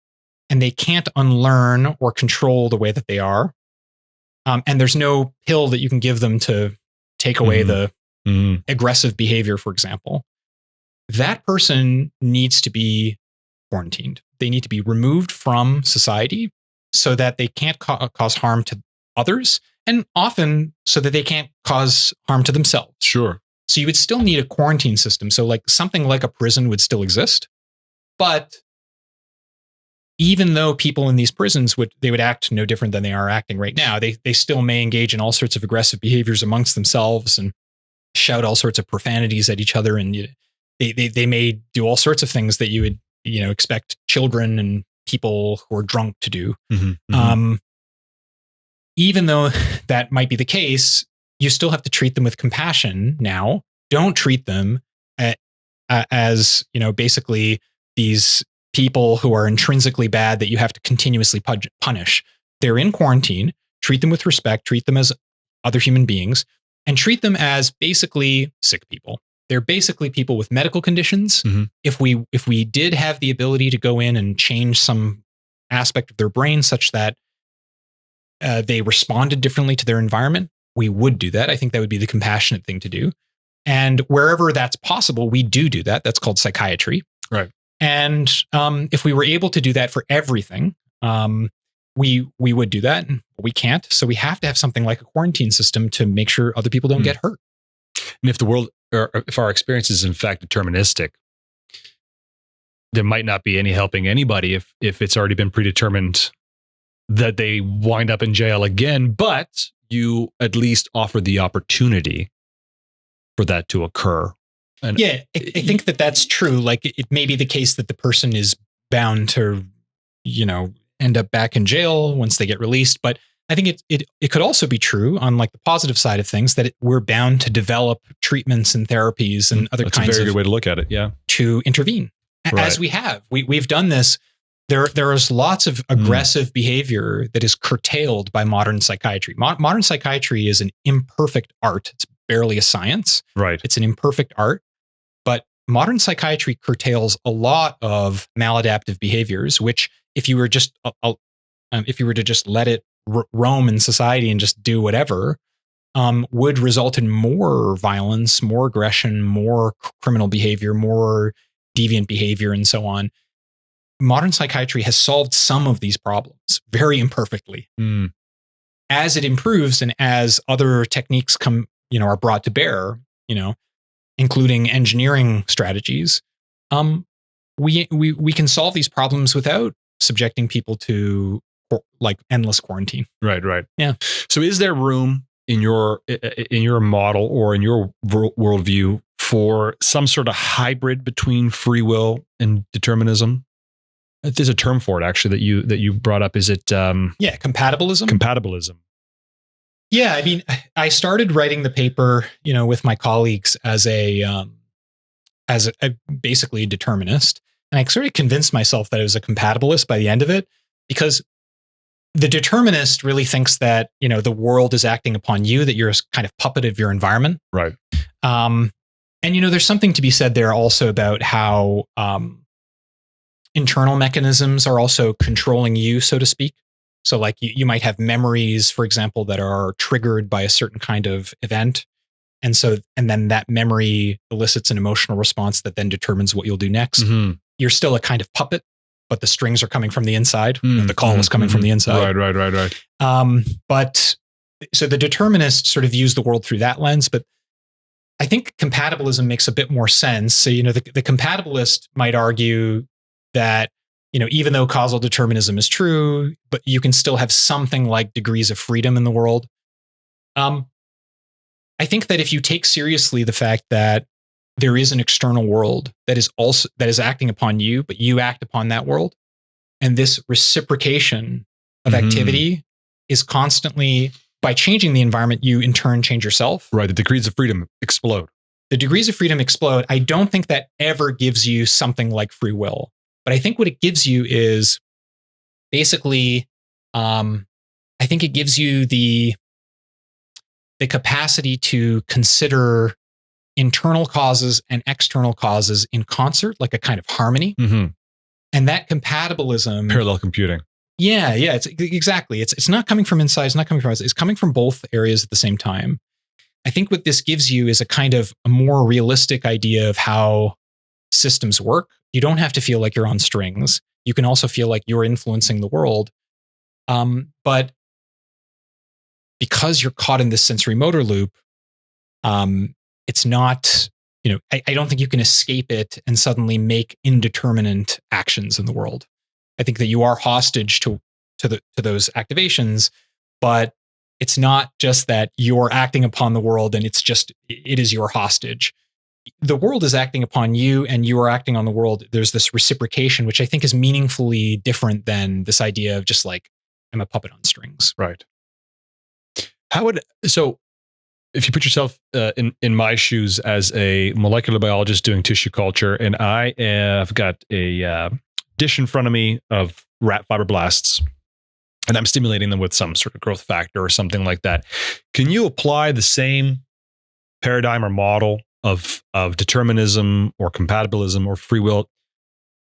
and they can't unlearn or control the way that they are, and there's no pill that you can give them to take away the aggressive behavior, for example, that person needs to be quarantined. They need to be removed from society so that they can't cause harm to others, and often so that they can't cause harm to themselves. Sure. So you would still need a quarantine system. So like something like a prison would still exist. But even though people in these prisons would act no different than they are acting right now, they still may engage in all sorts of aggressive behaviors amongst themselves and shout all sorts of profanities at each other. And they may do all sorts of things that you would expect children and people who are drunk to do. Even though that might be the case, you still have to treat them with compassion now. Don't treat them as, basically these people who are intrinsically bad that you have to continuously punish. They're in quarantine. Treat them with respect. Treat them as other human beings, and treat them as basically sick people. They're basically people with medical conditions. Mm-hmm. If we did have the ability to go in and change some aspect of their brain such that they responded differently to their environment, we would do that. I think that would be the compassionate thing to do. And wherever that's possible, we do that. That's called psychiatry. Right. And if we were able to do that for everything, we would do that. But we can't. So we have to have something like a quarantine system to make sure other people don't get hurt. And if the world, or if our experience is in fact deterministic, there might not be any helping anybody if it's already been predetermined that they wind up in jail again, but you at least offer the opportunity for that to occur. And yeah, I think that's true. Like it may be the case that the person is bound to, end up back in jail once they get released. But I think it could also be true on like the positive side of things that we're bound to develop treatments and therapies and other that's kinds of. That's a very good way to look at it. Yeah. To intervene, right. As we have. We've done this. There is lots of aggressive behavior that is curtailed by modern psychiatry. Modern psychiatry is an imperfect art. It's barely a science. Right. It's an imperfect art. But modern psychiatry curtails a lot of maladaptive behaviors, which if you were just to just let it roam in society and just do whatever, would result in more violence, more aggression, more criminal behavior, more deviant behavior, and so on. Modern psychiatry has solved some of these problems very imperfectly. As it improves and as other techniques are brought to bear, including engineering strategies, we can solve these problems without subjecting people to like endless quarantine. Right. Yeah. So is there room in your model or in your worldview for some sort of hybrid between free will and determinism? There's a term for it actually that you brought up. Is it compatibilism? Compatibilism. Yeah, I mean, I started writing the paper, with my colleagues as a basically a determinist, and I sort of convinced myself that I was a compatibilist by the end of it, because the determinist really thinks that the world is acting upon you, that you're a kind of puppet of your environment, right? And there's something to be said there also about how internal mechanisms are also controlling you, so to speak. So like you might have memories, for example, that are triggered by a certain kind of event. And then that memory elicits an emotional response that then determines what you'll do next. Mm-hmm. You're still a kind of puppet, but the strings are coming from the inside. The call is coming from the inside. Right. But so the determinist sort of views the world through that lens, but I think compatibilism makes a bit more sense. So, the compatibilist might argue that, even though causal determinism is true, but you can still have something like degrees of freedom in the world. I think that if you take seriously the fact that there is an external world that is acting upon you, but you act upon that world, and this reciprocation of activity is constantly, by changing the environment, you in turn change yourself. Right. The degrees of freedom explode. The degrees of freedom explode. I don't think that ever gives you something like free will. But I think what it gives you is basically, I think it gives you the capacity to consider internal causes and external causes in concert, like a kind of harmony. Mm-hmm. And that compatibilism, parallel computing. Yeah. It's exactly. It's not coming from inside. It's not coming from outside. It's coming from both areas at the same time. I think what this gives you is a kind of a more realistic idea of how systems work. You don't have to feel like you're on strings. You can also feel like you're influencing the world. But because you're caught in this sensory motor loop, it's not, I don't think you can escape it and suddenly make indeterminate actions in the world. I think that you are hostage to those activations, but it's not just that you're acting upon the world and it is your hostage. The world is acting upon you and you are acting on the world. There's this reciprocation, which I think is meaningfully different than this idea of just like, I'm a puppet on strings. Right. if you put yourself in my shoes as a molecular biologist doing tissue culture, and I have got a dish in front of me of rat fibroblasts, and I'm stimulating them with some sort of growth factor or something like that. Can you apply the same paradigm or model of determinism or compatibilism or free will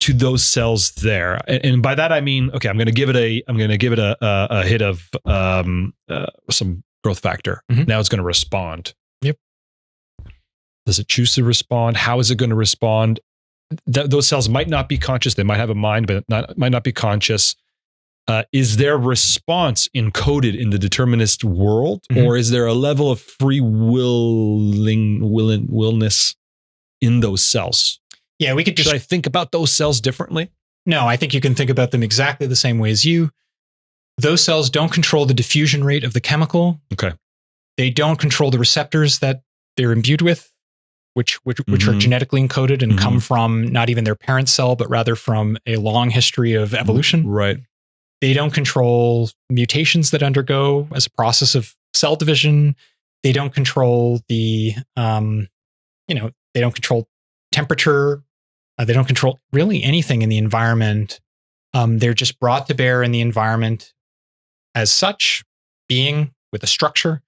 to those cells there? And by that I mean, okay, I'm going to give it a hit of some growth factor. Mhm. Now it's going to respond. Yep. Does it choose to respond? How is it going to respond? Those cells might not be conscious. They might have a mind, but might not be conscious. Is their response encoded in the determinist world, Mhm. or is there a level of free willness in those cells? Yeah, we could just. Should I think about those cells differently? No, I think you can think about them exactly the same way as you. Those cells don't control the diffusion rate of the chemical. Okay. They don't control the receptors that they're imbued with, which are Mhm. genetically encoded and Mhm. come from not even their parent cell, but rather from a long history of evolution. Right. They don't control mutations that undergo as a process of cell division. They don't control they don't control temperature. They don't control really anything in the environment. They're just brought to bear in the environment as such, being with a structure.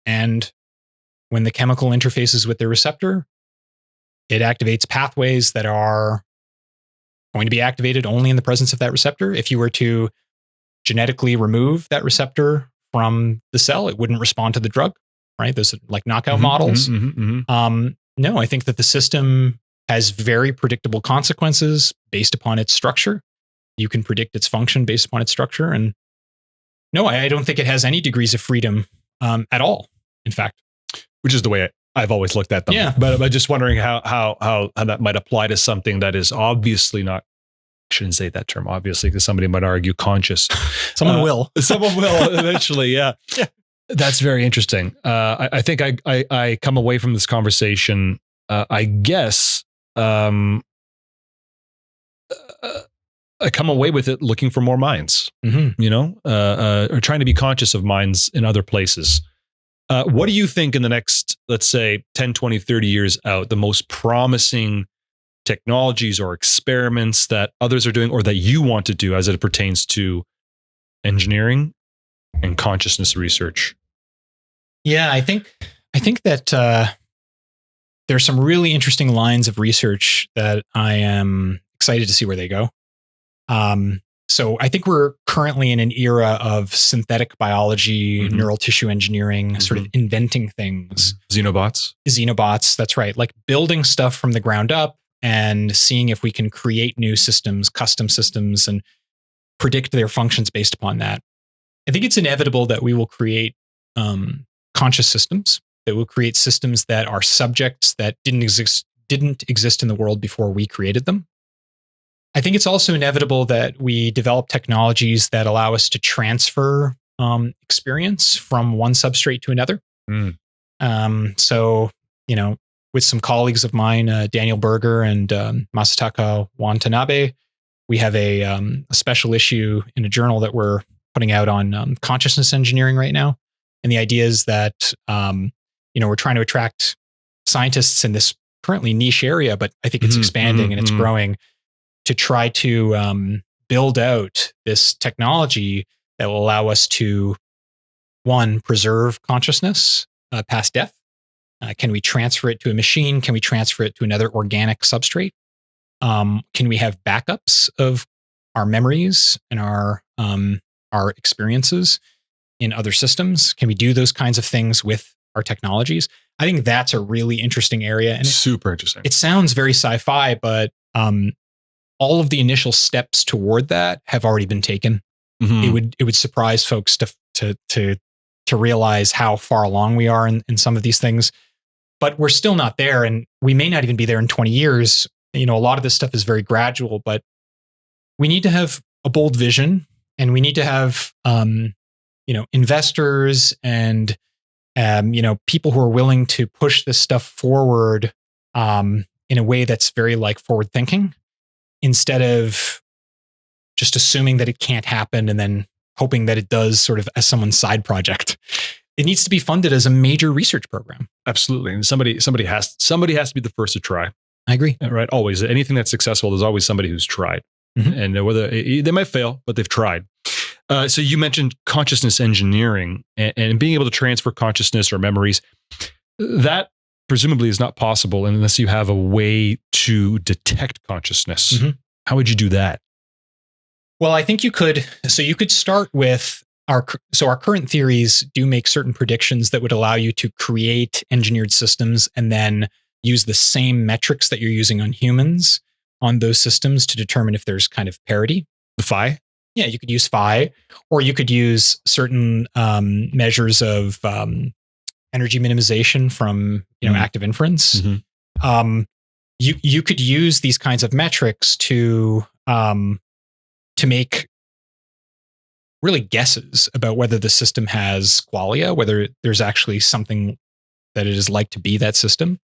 And when the chemical interfaces with the receptor, it activates pathways that are going to be activated only in the presence of that receptor. If you were to genetically remove that receptor from the cell, it wouldn't respond to the drug, right? Those are like knockout models. No, I think that the system has very predictable consequences based upon its structure. You can predict its function based upon its structure. And no, I don't think it has any degrees of freedom at all, in fact. Which is the way I've always looked at them. Yeah. But I'm just wondering how that might apply to something that is obviously not, I shouldn't say that term, obviously, because somebody might argue conscious. Someone will. Someone will eventually, yeah. Yeah. That's very interesting. I think I come away from this conversation, I guess, I come away with it looking for more minds, or trying to be conscious of minds in other places. What do you think in the next, let's say, 10, 20, 30 years out, the most promising technologies or experiments that others are doing or that you want to do as it pertains to engineering and consciousness research? Yeah, I think that there's some really interesting lines of research that I am excited to see where they go. So I think we're currently in an era of synthetic biology, neural tissue engineering, sort of inventing things. Xenobots, that's right. Like building stuff from the ground up and seeing if we can create new systems, custom systems, and predict their functions based upon that. I think it's inevitable that we will create conscious systems, that will create systems that are subjects that didn't exist in the world before we created them. I think it's also inevitable that we develop technologies that allow us to transfer experience from one substrate to another. So, with some colleagues of mine, Daniel Berger and Masataka Watanabe, we have a special issue in a journal that we're putting out on consciousness engineering right now. And the idea is that, we're trying to attract scientists in this currently niche area, but I think it's expanding and it's growing, to try to build out this technology that will allow us to, one, preserve consciousness past death. Can we transfer it to a machine? Can we transfer it to another organic substrate? Can we have backups of our memories and our experiences in other systems? Can we do those kinds of things with our technologies? I think that's a really interesting area. And super interesting. It sounds very sci-fi, but all of the initial steps toward that have already been taken. It would surprise folks to realize how far along we are in some of these things, but we're still not there, and we may not even be there in 20 years. A lot of this stuff is very gradual, but we need to have a bold vision, and we need to have investors and people who are willing to push this stuff forward in a way that's very like forward thinking, instead of just assuming that it can't happen and then hoping that it does, sort of as someone's side project. it needs to be funded as a major research program. Absolutely. And somebody has to be the first to try. I agree. Right. Always. Anything that's successful, there's always somebody who's tried. And whether they might fail, but they've tried. So you mentioned consciousness engineering and being able to transfer consciousness or memories. That presumably is not possible unless you have a way to detect consciousness. How would you do that? Well, I think you could. So you could start with our current theories do make certain predictions that would allow you to create engineered systems and then use the same metrics that you're using on humans on those systems to determine if there's kind of parity. The phi? Yeah, you could use phi, or you could use certain measures of energy minimization from active inference. You could use these kinds of metrics to make really guesses about whether the system has qualia, whether there's actually something that it is like to be that system.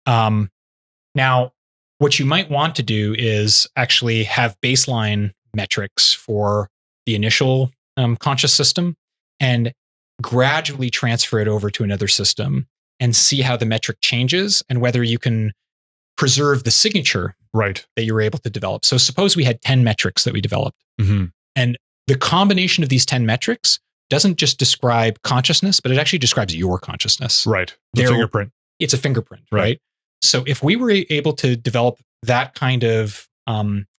Now, what you might want to do is actually have baseline metrics for the initial conscious system and gradually transfer it over to another system and see how the metric changes and whether you can preserve the signature that you were able to develop. So suppose we had 10 metrics that we developed. And the combination of these 10 metrics doesn't just describe consciousness, but it actually describes your consciousness. Right. The fingerprint. It's a fingerprint, right? So if we were able to develop that kind of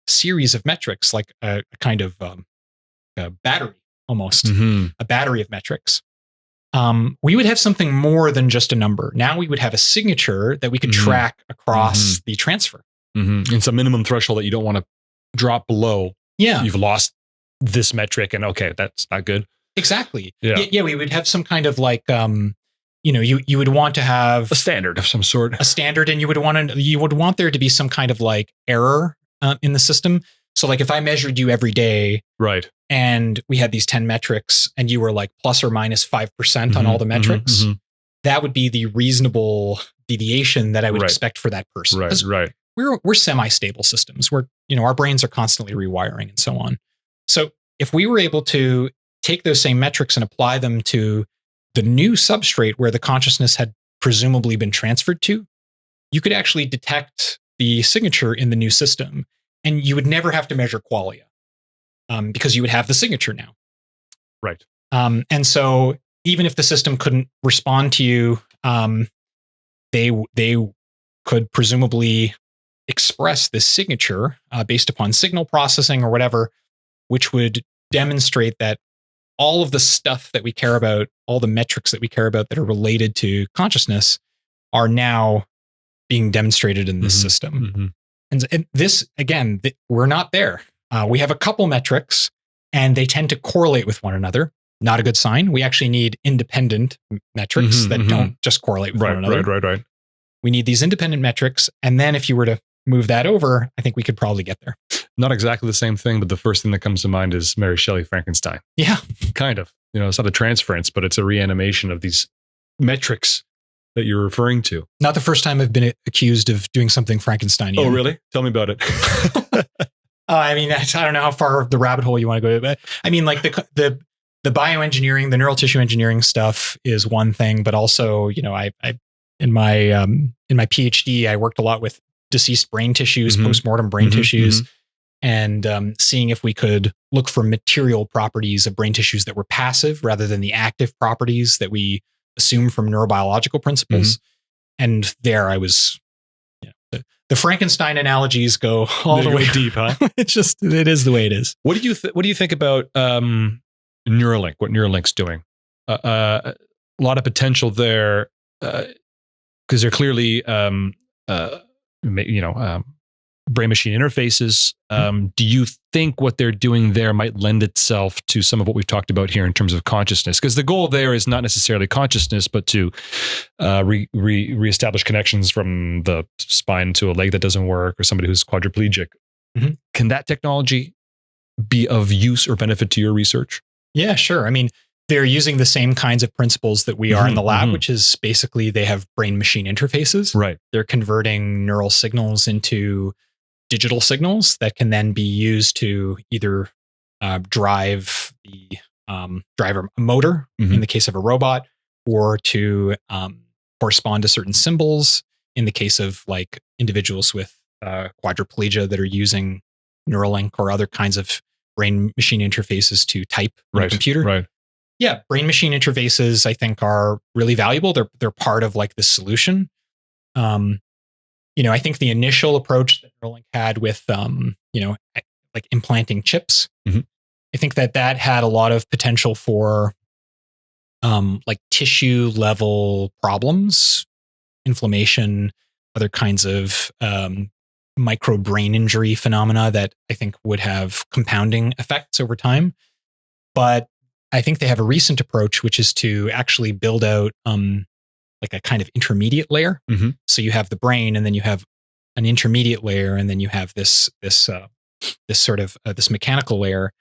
series of metrics, like a kind of a battery, almost a battery of metrics, we would have something more than just a number. Now we would have a signature that we could track across the transfer. It's a minimum threshold that you don't want to drop below. Yeah. You've lost this metric and okay, that's not good. Exactly. Yeah. We would have some kind of like, you would want to have a standard of some sort, and you would want there to be some kind of like error in the system. So like if I measured you every day, right, and we had these 10 metrics and you were like plus or minus 5% on all the metrics, that would be the reasonable deviation that I would expect for that person. Right. We're semi-stable systems where, our brains are constantly rewiring and so on. So if we were able to take those same metrics and apply them to the new substrate where the consciousness had presumably been transferred to, you could actually detect the signature in the new system. And you would never have to measure qualia because you would have the signature now. Right. And so even if the system couldn't respond to you, they could presumably express this signature based upon signal processing or whatever, which would demonstrate that all of the stuff that we care about, all the metrics that we care about that are related to consciousness are now being demonstrated in this system. And this, again, we're not there. We have a couple metrics and they tend to correlate with one another. Not a good sign. We actually need independent metrics that don't just correlate with one another. Right. We need these independent metrics. And then if you were to move that over, I think we could probably get there. Not exactly the same thing, but the first thing that comes to mind is Mary Shelley Frankenstein. Yeah. Kind of. It's not a transference, but it's a reanimation of these metrics that you're referring to. Not the first time I've been accused of doing something Frankensteinian. Oh, really? Tell me about it. I mean, I don't know how far the rabbit hole you want to go to, but I mean, like the bioengineering, the neural tissue engineering stuff is one thing, but also, I in my PhD, I worked a lot with deceased brain tissues, postmortem brain tissues, and seeing if we could look for material properties of brain tissues that were passive rather than the active properties that we assume from neurobiological principles. And there I was, the Frankenstein analogies go all the way deep, huh? It is the way it is. What do you think about Neuralink? What Neuralink's doing? A lot of potential there because they're clearly, brain machine interfaces. Do you think what they're doing there might lend itself to some of what we've talked about here in terms of consciousness? Because the goal there is not necessarily consciousness, but to reestablish connections from the spine to a leg that doesn't work or somebody who's quadriplegic. Can that technology be of use or benefit to your research? Yeah, sure. I mean, they're using the same kinds of principles that we are in the lab, which is basically they have brain machine interfaces. Right. They're converting neural signals into digital signals that can then be used to either drive the driver motor in the case of a robot, or to correspond to certain symbols. In the case of like individuals with quadriplegia that are using Neuralink or other kinds of brain-machine interfaces to type on a computer. Right. Yeah, brain-machine interfaces, I think, are really valuable. They're part of like the solution. I think the initial approach that Neuralink had with, like implanting chips, I think that had a lot of potential for like tissue level problems, inflammation, other kinds of micro brain injury phenomena that I think would have compounding effects over time. But I think they have a recent approach, which is to actually build out like a kind of intermediate layer. So you have the brain, and then you have an intermediate layer, and then you have this sort of this mechanical layer,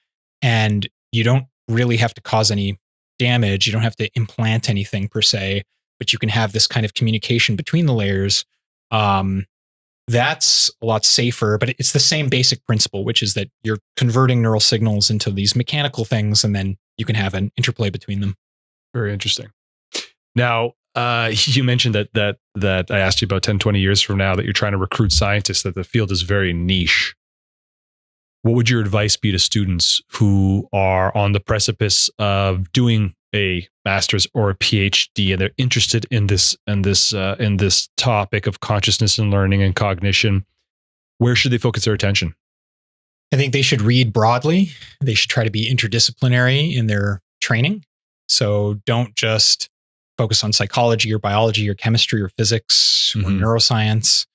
and you don't really have to cause any damage. You don't have to implant anything per se, but you can have this kind of communication between the layers. That's a lot safer, but it's the same basic principle, which is that you're converting neural signals into these mechanical things, and then you can have an interplay between them. Very interesting. Now, you mentioned that I asked you about 10, 20 years from now that you're trying to recruit scientists, that the field is very niche. What would your advice be to students who are on the precipice of doing a master's or a PhD, and they're interested in this topic of consciousness and learning and cognition? Where should they focus their attention? I think they should read broadly. They should try to be interdisciplinary in their training. So don't just focus on psychology or biology or chemistry or physics or neuroscience.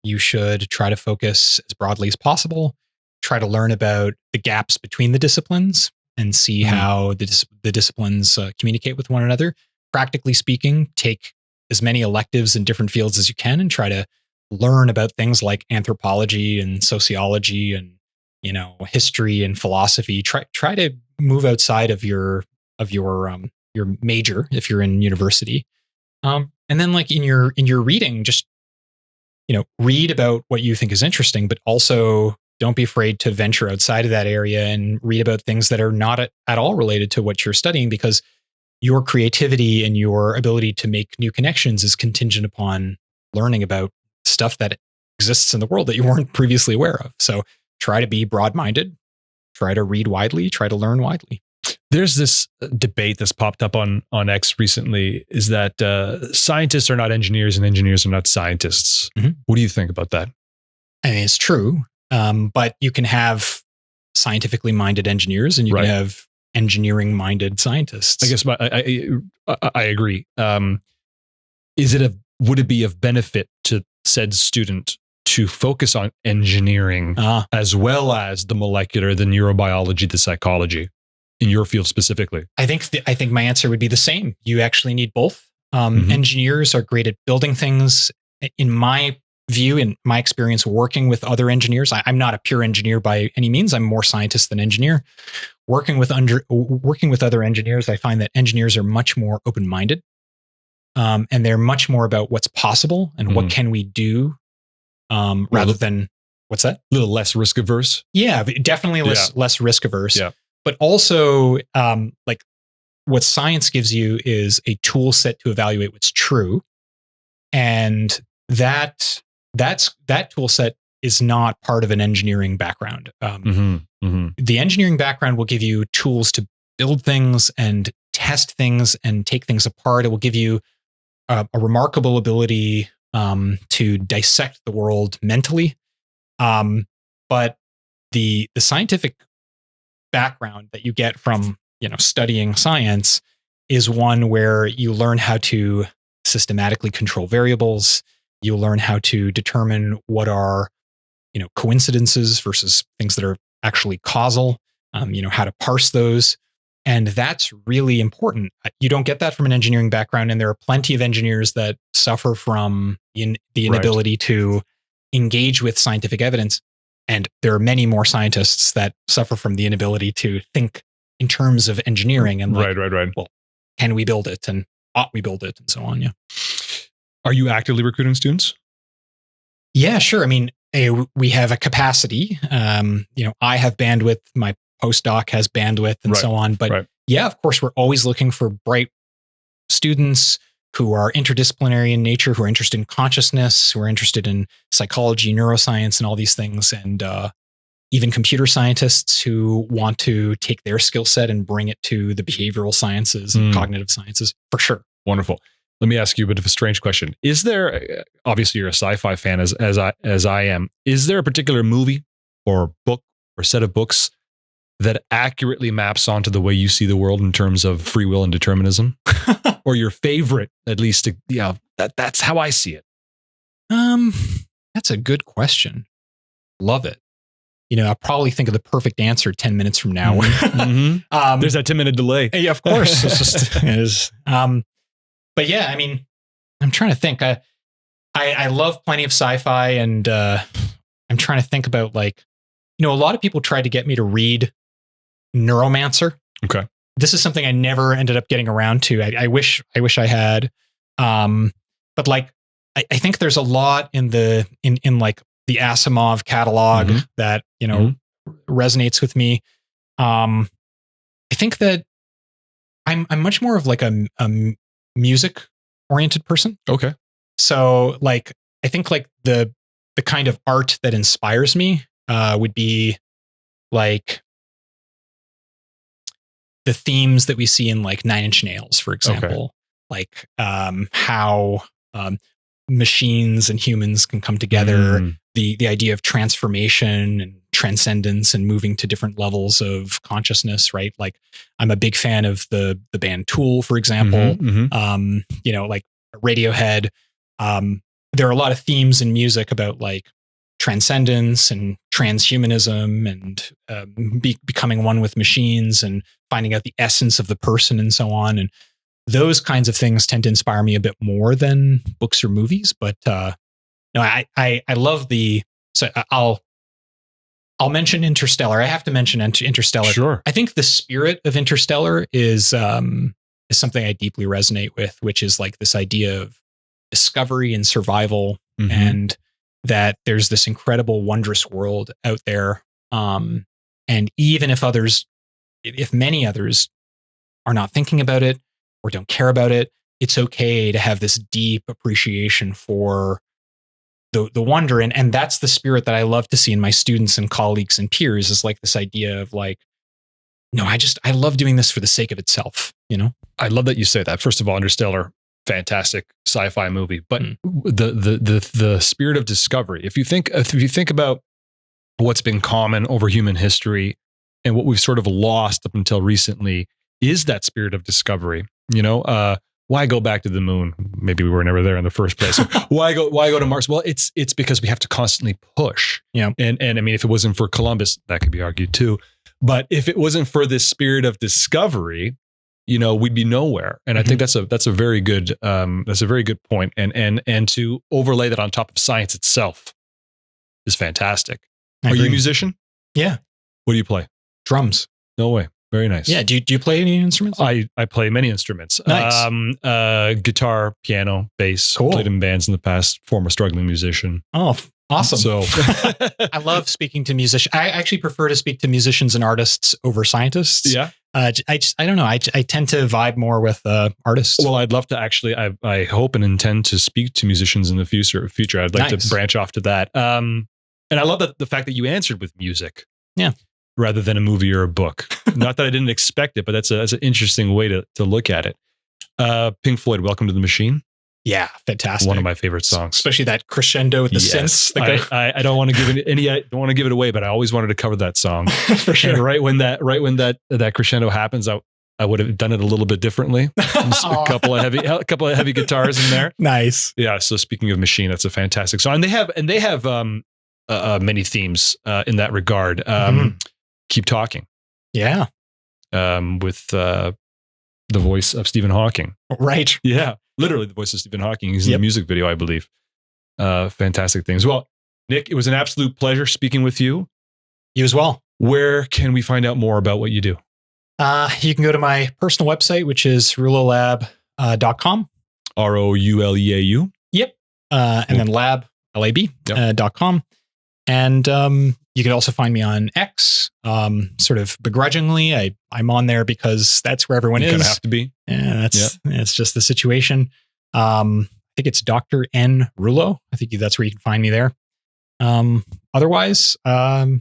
You should try to focus as broadly as possible. Try to learn about the gaps between the disciplines and see how the disciplines communicate with one another. Practically speaking, take as many electives in different fields as you can and try to learn about things like anthropology and sociology and history and philosophy. Try to move outside of your major if you're in university, and then like in your reading, just read about what you think is interesting, but also don't be afraid to venture outside of that area and read about things that are not at all related to what you're studying, because your creativity and your ability to make new connections is contingent upon learning about stuff that exists in the world that you weren't previously aware of. So try to be broad-minded, try to read widely, try to learn widely. There's this debate that's popped up on X recently, is that scientists are not engineers and engineers are not scientists. What do you think about that? I mean, it's true. But you can have scientifically minded engineers and you can have engineering minded scientists. I guess I agree. Would it be of benefit to said student to focus on engineering as well as the molecular, the neurobiology, the psychology in your field specifically? I think my answer would be the same. You actually need both. Engineers are great at building things. In my view, in my experience working with other engineers, I'm not a pure engineer by any means. I'm more scientist than engineer. Working with other engineers, I find that engineers are much more open-minded, and they're much more about what's possible and what can we do, rather than what's that? A little less risk averse. Yeah, definitely less risk averse. Yeah. But also, like what science gives you is a tool set to evaluate what's true, and that tool set is not part of an engineering background. The engineering background will give you tools to build things and test things and take things apart. It will give you a remarkable ability to dissect the world mentally. But the scientific background that you get from studying science is one where you learn how to systematically control variables. You learn how to determine what are, coincidences versus things that are actually causal, how to parse those. And that's really important. You don't get that from an engineering background. And there are plenty of engineers that suffer from the inability to engage with scientific evidence. And there are many more scientists that suffer from the inability to think in terms of engineering and well, can we build it and ought we build it and so on. Yeah. Are you actively recruiting students? Yeah, sure. I mean, we have a capacity. I have bandwidth. My postdoc has bandwidth and so on. But yeah, of course, we're always looking for bright students who are interdisciplinary in nature, who are interested in consciousness, who are interested in psychology, neuroscience, and all these things, and even computer scientists who want to take their skill set and bring it to the behavioral sciences and cognitive sciences, for sure. Wonderful. Let me ask you a bit of a strange question. Is there, obviously you're a sci-fi fan as I am, is there a particular movie or book or set of books that accurately maps onto the way you see the world in terms of free will and determinism? Or your favorite, at least, that's how I see it. That's a good question. Love it. I'll probably think of the perfect answer 10 minutes from now. Mm-hmm. There's that 10-minute delay. Yeah, of course. It is. But yeah, I mean, I'm trying to think. I love plenty of sci-fi, and I'm trying to think about, like, a lot of people tried to get me to read Neuromancer. Okay. This is something I never ended up getting around to. I wish I had. But like, I think there's a lot in like the Asimov catalog that, resonates with me. I think that I'm much more of like a music oriented person. Okay. So like, I think like the kind of art that inspires me would be like the themes that we see in like Nine Inch Nails, for example, like how machines and humans can come together, the idea of transformation and transcendence and moving to different levels of consciousness, right? Like, I'm a big fan of the band Tool, for example, like Radiohead. There are a lot of themes in music about like transcendence and transhumanism and becoming one with machines and finding out the essence of the person and so on. And those kinds of things tend to inspire me a bit more than books or movies. But I love so I'll mention Interstellar. I have to mention Interstellar. Sure. I think the spirit of Interstellar is something I deeply resonate with, which is like this idea of discovery and survival, and that there's this incredible, wondrous world out there. And even if many others are not thinking about it or don't care about it, it's okay to have this deep appreciation for the wonder. And that's the spirit that I love to see in my students and colleagues and peers, is like this idea of like, no, I love doing this for the sake of itself. I love that you say that. First of all, Interstellar, fantastic sci-fi movie, but the spirit of discovery. If you think about what's been common over human history and what we've sort of lost up until recently, is that spirit of discovery. Why go back to the moon? Maybe we were never there in the first place. Why go to Mars? Well, it's because we have to constantly push. Yeah. And I mean, if it wasn't for Columbus, that could be argued too. But if it wasn't for this spirit of discovery, we'd be nowhere. And I think that's a very good point. And to overlay that on top of science itself is fantastic. Are you a musician? Yeah. What do you play? Drums. No way. Very nice. Yeah. Do you play any instruments? I play many instruments. Nice. Guitar, piano, bass. Cool. Played in bands in the past. Former struggling musician. Oh, awesome. So I love speaking to musicians. I actually prefer to speak to musicians and artists over scientists. Yeah. I don't know. I tend to vibe more with artists. Well, I'd love to actually, I hope and intend to speak to musicians in the future. I'd like to branch off to that. And I love the fact that you answered with music. Yeah. Rather than a movie or a book. Not that I didn't expect it, but that's an interesting way to look at it. Pink Floyd, Welcome to the Machine. Yeah, fantastic. One of my favorite songs, especially that crescendo with the synths. I don't want to give it I don't want to give it away, but I always wanted to cover that song for sure. And right when that crescendo happens, I would have done it a little bit differently. a couple of heavy guitars in there. Nice. Yeah. So speaking of Machine, that's a fantastic song, and they have many themes in that regard. Keep Talking. Yeah. With the voice of Stephen Hawking. Right. Yeah. Literally the voice of Stephen Hawking. He's in the music video, I believe. Fantastic things. Well, Nic, it was an absolute pleasure speaking with you. You as well. Where can we find out more about what you do? You can go to my personal website, which is rouleaulab.com. ROULEAU. Yep. And then lab, LAB.com. And you You could also find me on X, sort of begrudgingly. I'm on there because that's where everyone is. Kind of have to be. Yeah, that's just the situation. I think it's Dr. N. Rouleau. I think that's where you can find me there. Otherwise, I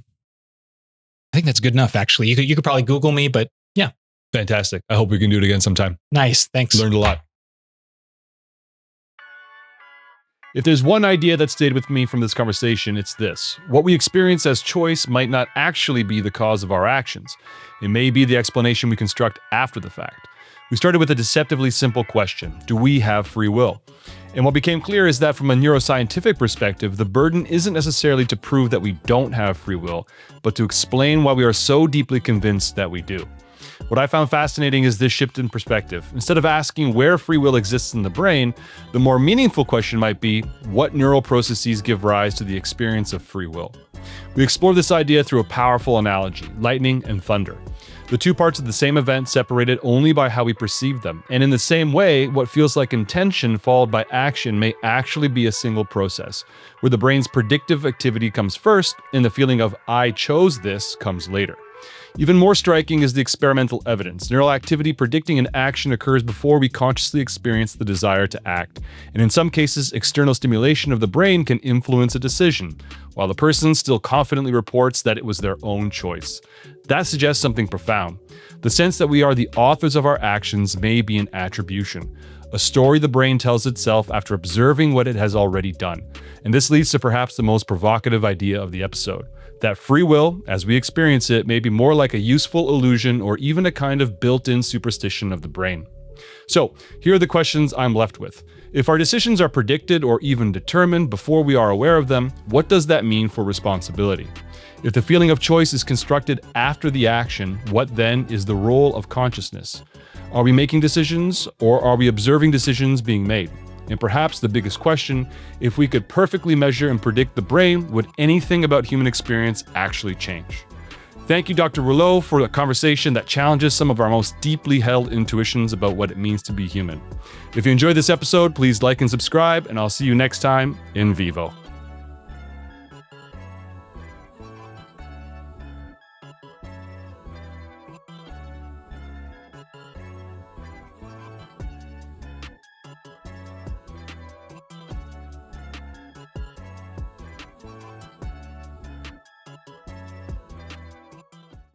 think that's good enough, actually. You could probably Google me, but yeah. Fantastic. I hope we can do it again sometime. Nice. Thanks. Learned a lot. If there's one idea that stayed with me from this conversation, it's this. What we experience as choice might not actually be the cause of our actions. It may be the explanation we construct after the fact. We started with a deceptively simple question. Do we have free will? And what became clear is that from a neuroscientific perspective, the burden isn't necessarily to prove that we don't have free will, but to explain why we are so deeply convinced that we do. What I found fascinating is this shift in perspective. Instead of asking where free will exists in the brain, the more meaningful question might be, what neural processes give rise to the experience of free will? We explore this idea through a powerful analogy, lightning and thunder. The two parts of the same event separated only by how we perceive them. And in the same way, what feels like intention followed by action may actually be a single process, where the brain's predictive activity comes first and the feeling of I chose this comes later. Even more striking is the experimental evidence. Neural activity predicting an action occurs before we consciously experience the desire to act. And in some cases, external stimulation of the brain can influence a decision, while the person still confidently reports that it was their own choice. That suggests something profound. The sense that we are the authors of our actions may be an attribution, a story the brain tells itself after observing what it has already done. And this leads to perhaps the most provocative idea of the episode. That free will, as we experience it, may be more like a useful illusion or even a kind of built-in superstition of the brain. So, here are the questions I'm left with. If our decisions are predicted or even determined before we are aware of them, what does that mean for responsibility? If the feeling of choice is constructed after the action, what then is the role of consciousness? Are we making decisions, or are we observing decisions being made? And perhaps the biggest question, if we could perfectly measure and predict the brain, would anything about human experience actually change? Thank you, Dr. Rouleau, for a conversation that challenges some of our most deeply held intuitions about what it means to be human. If you enjoyed this episode, please like and subscribe, and I'll see you next time in Vivo.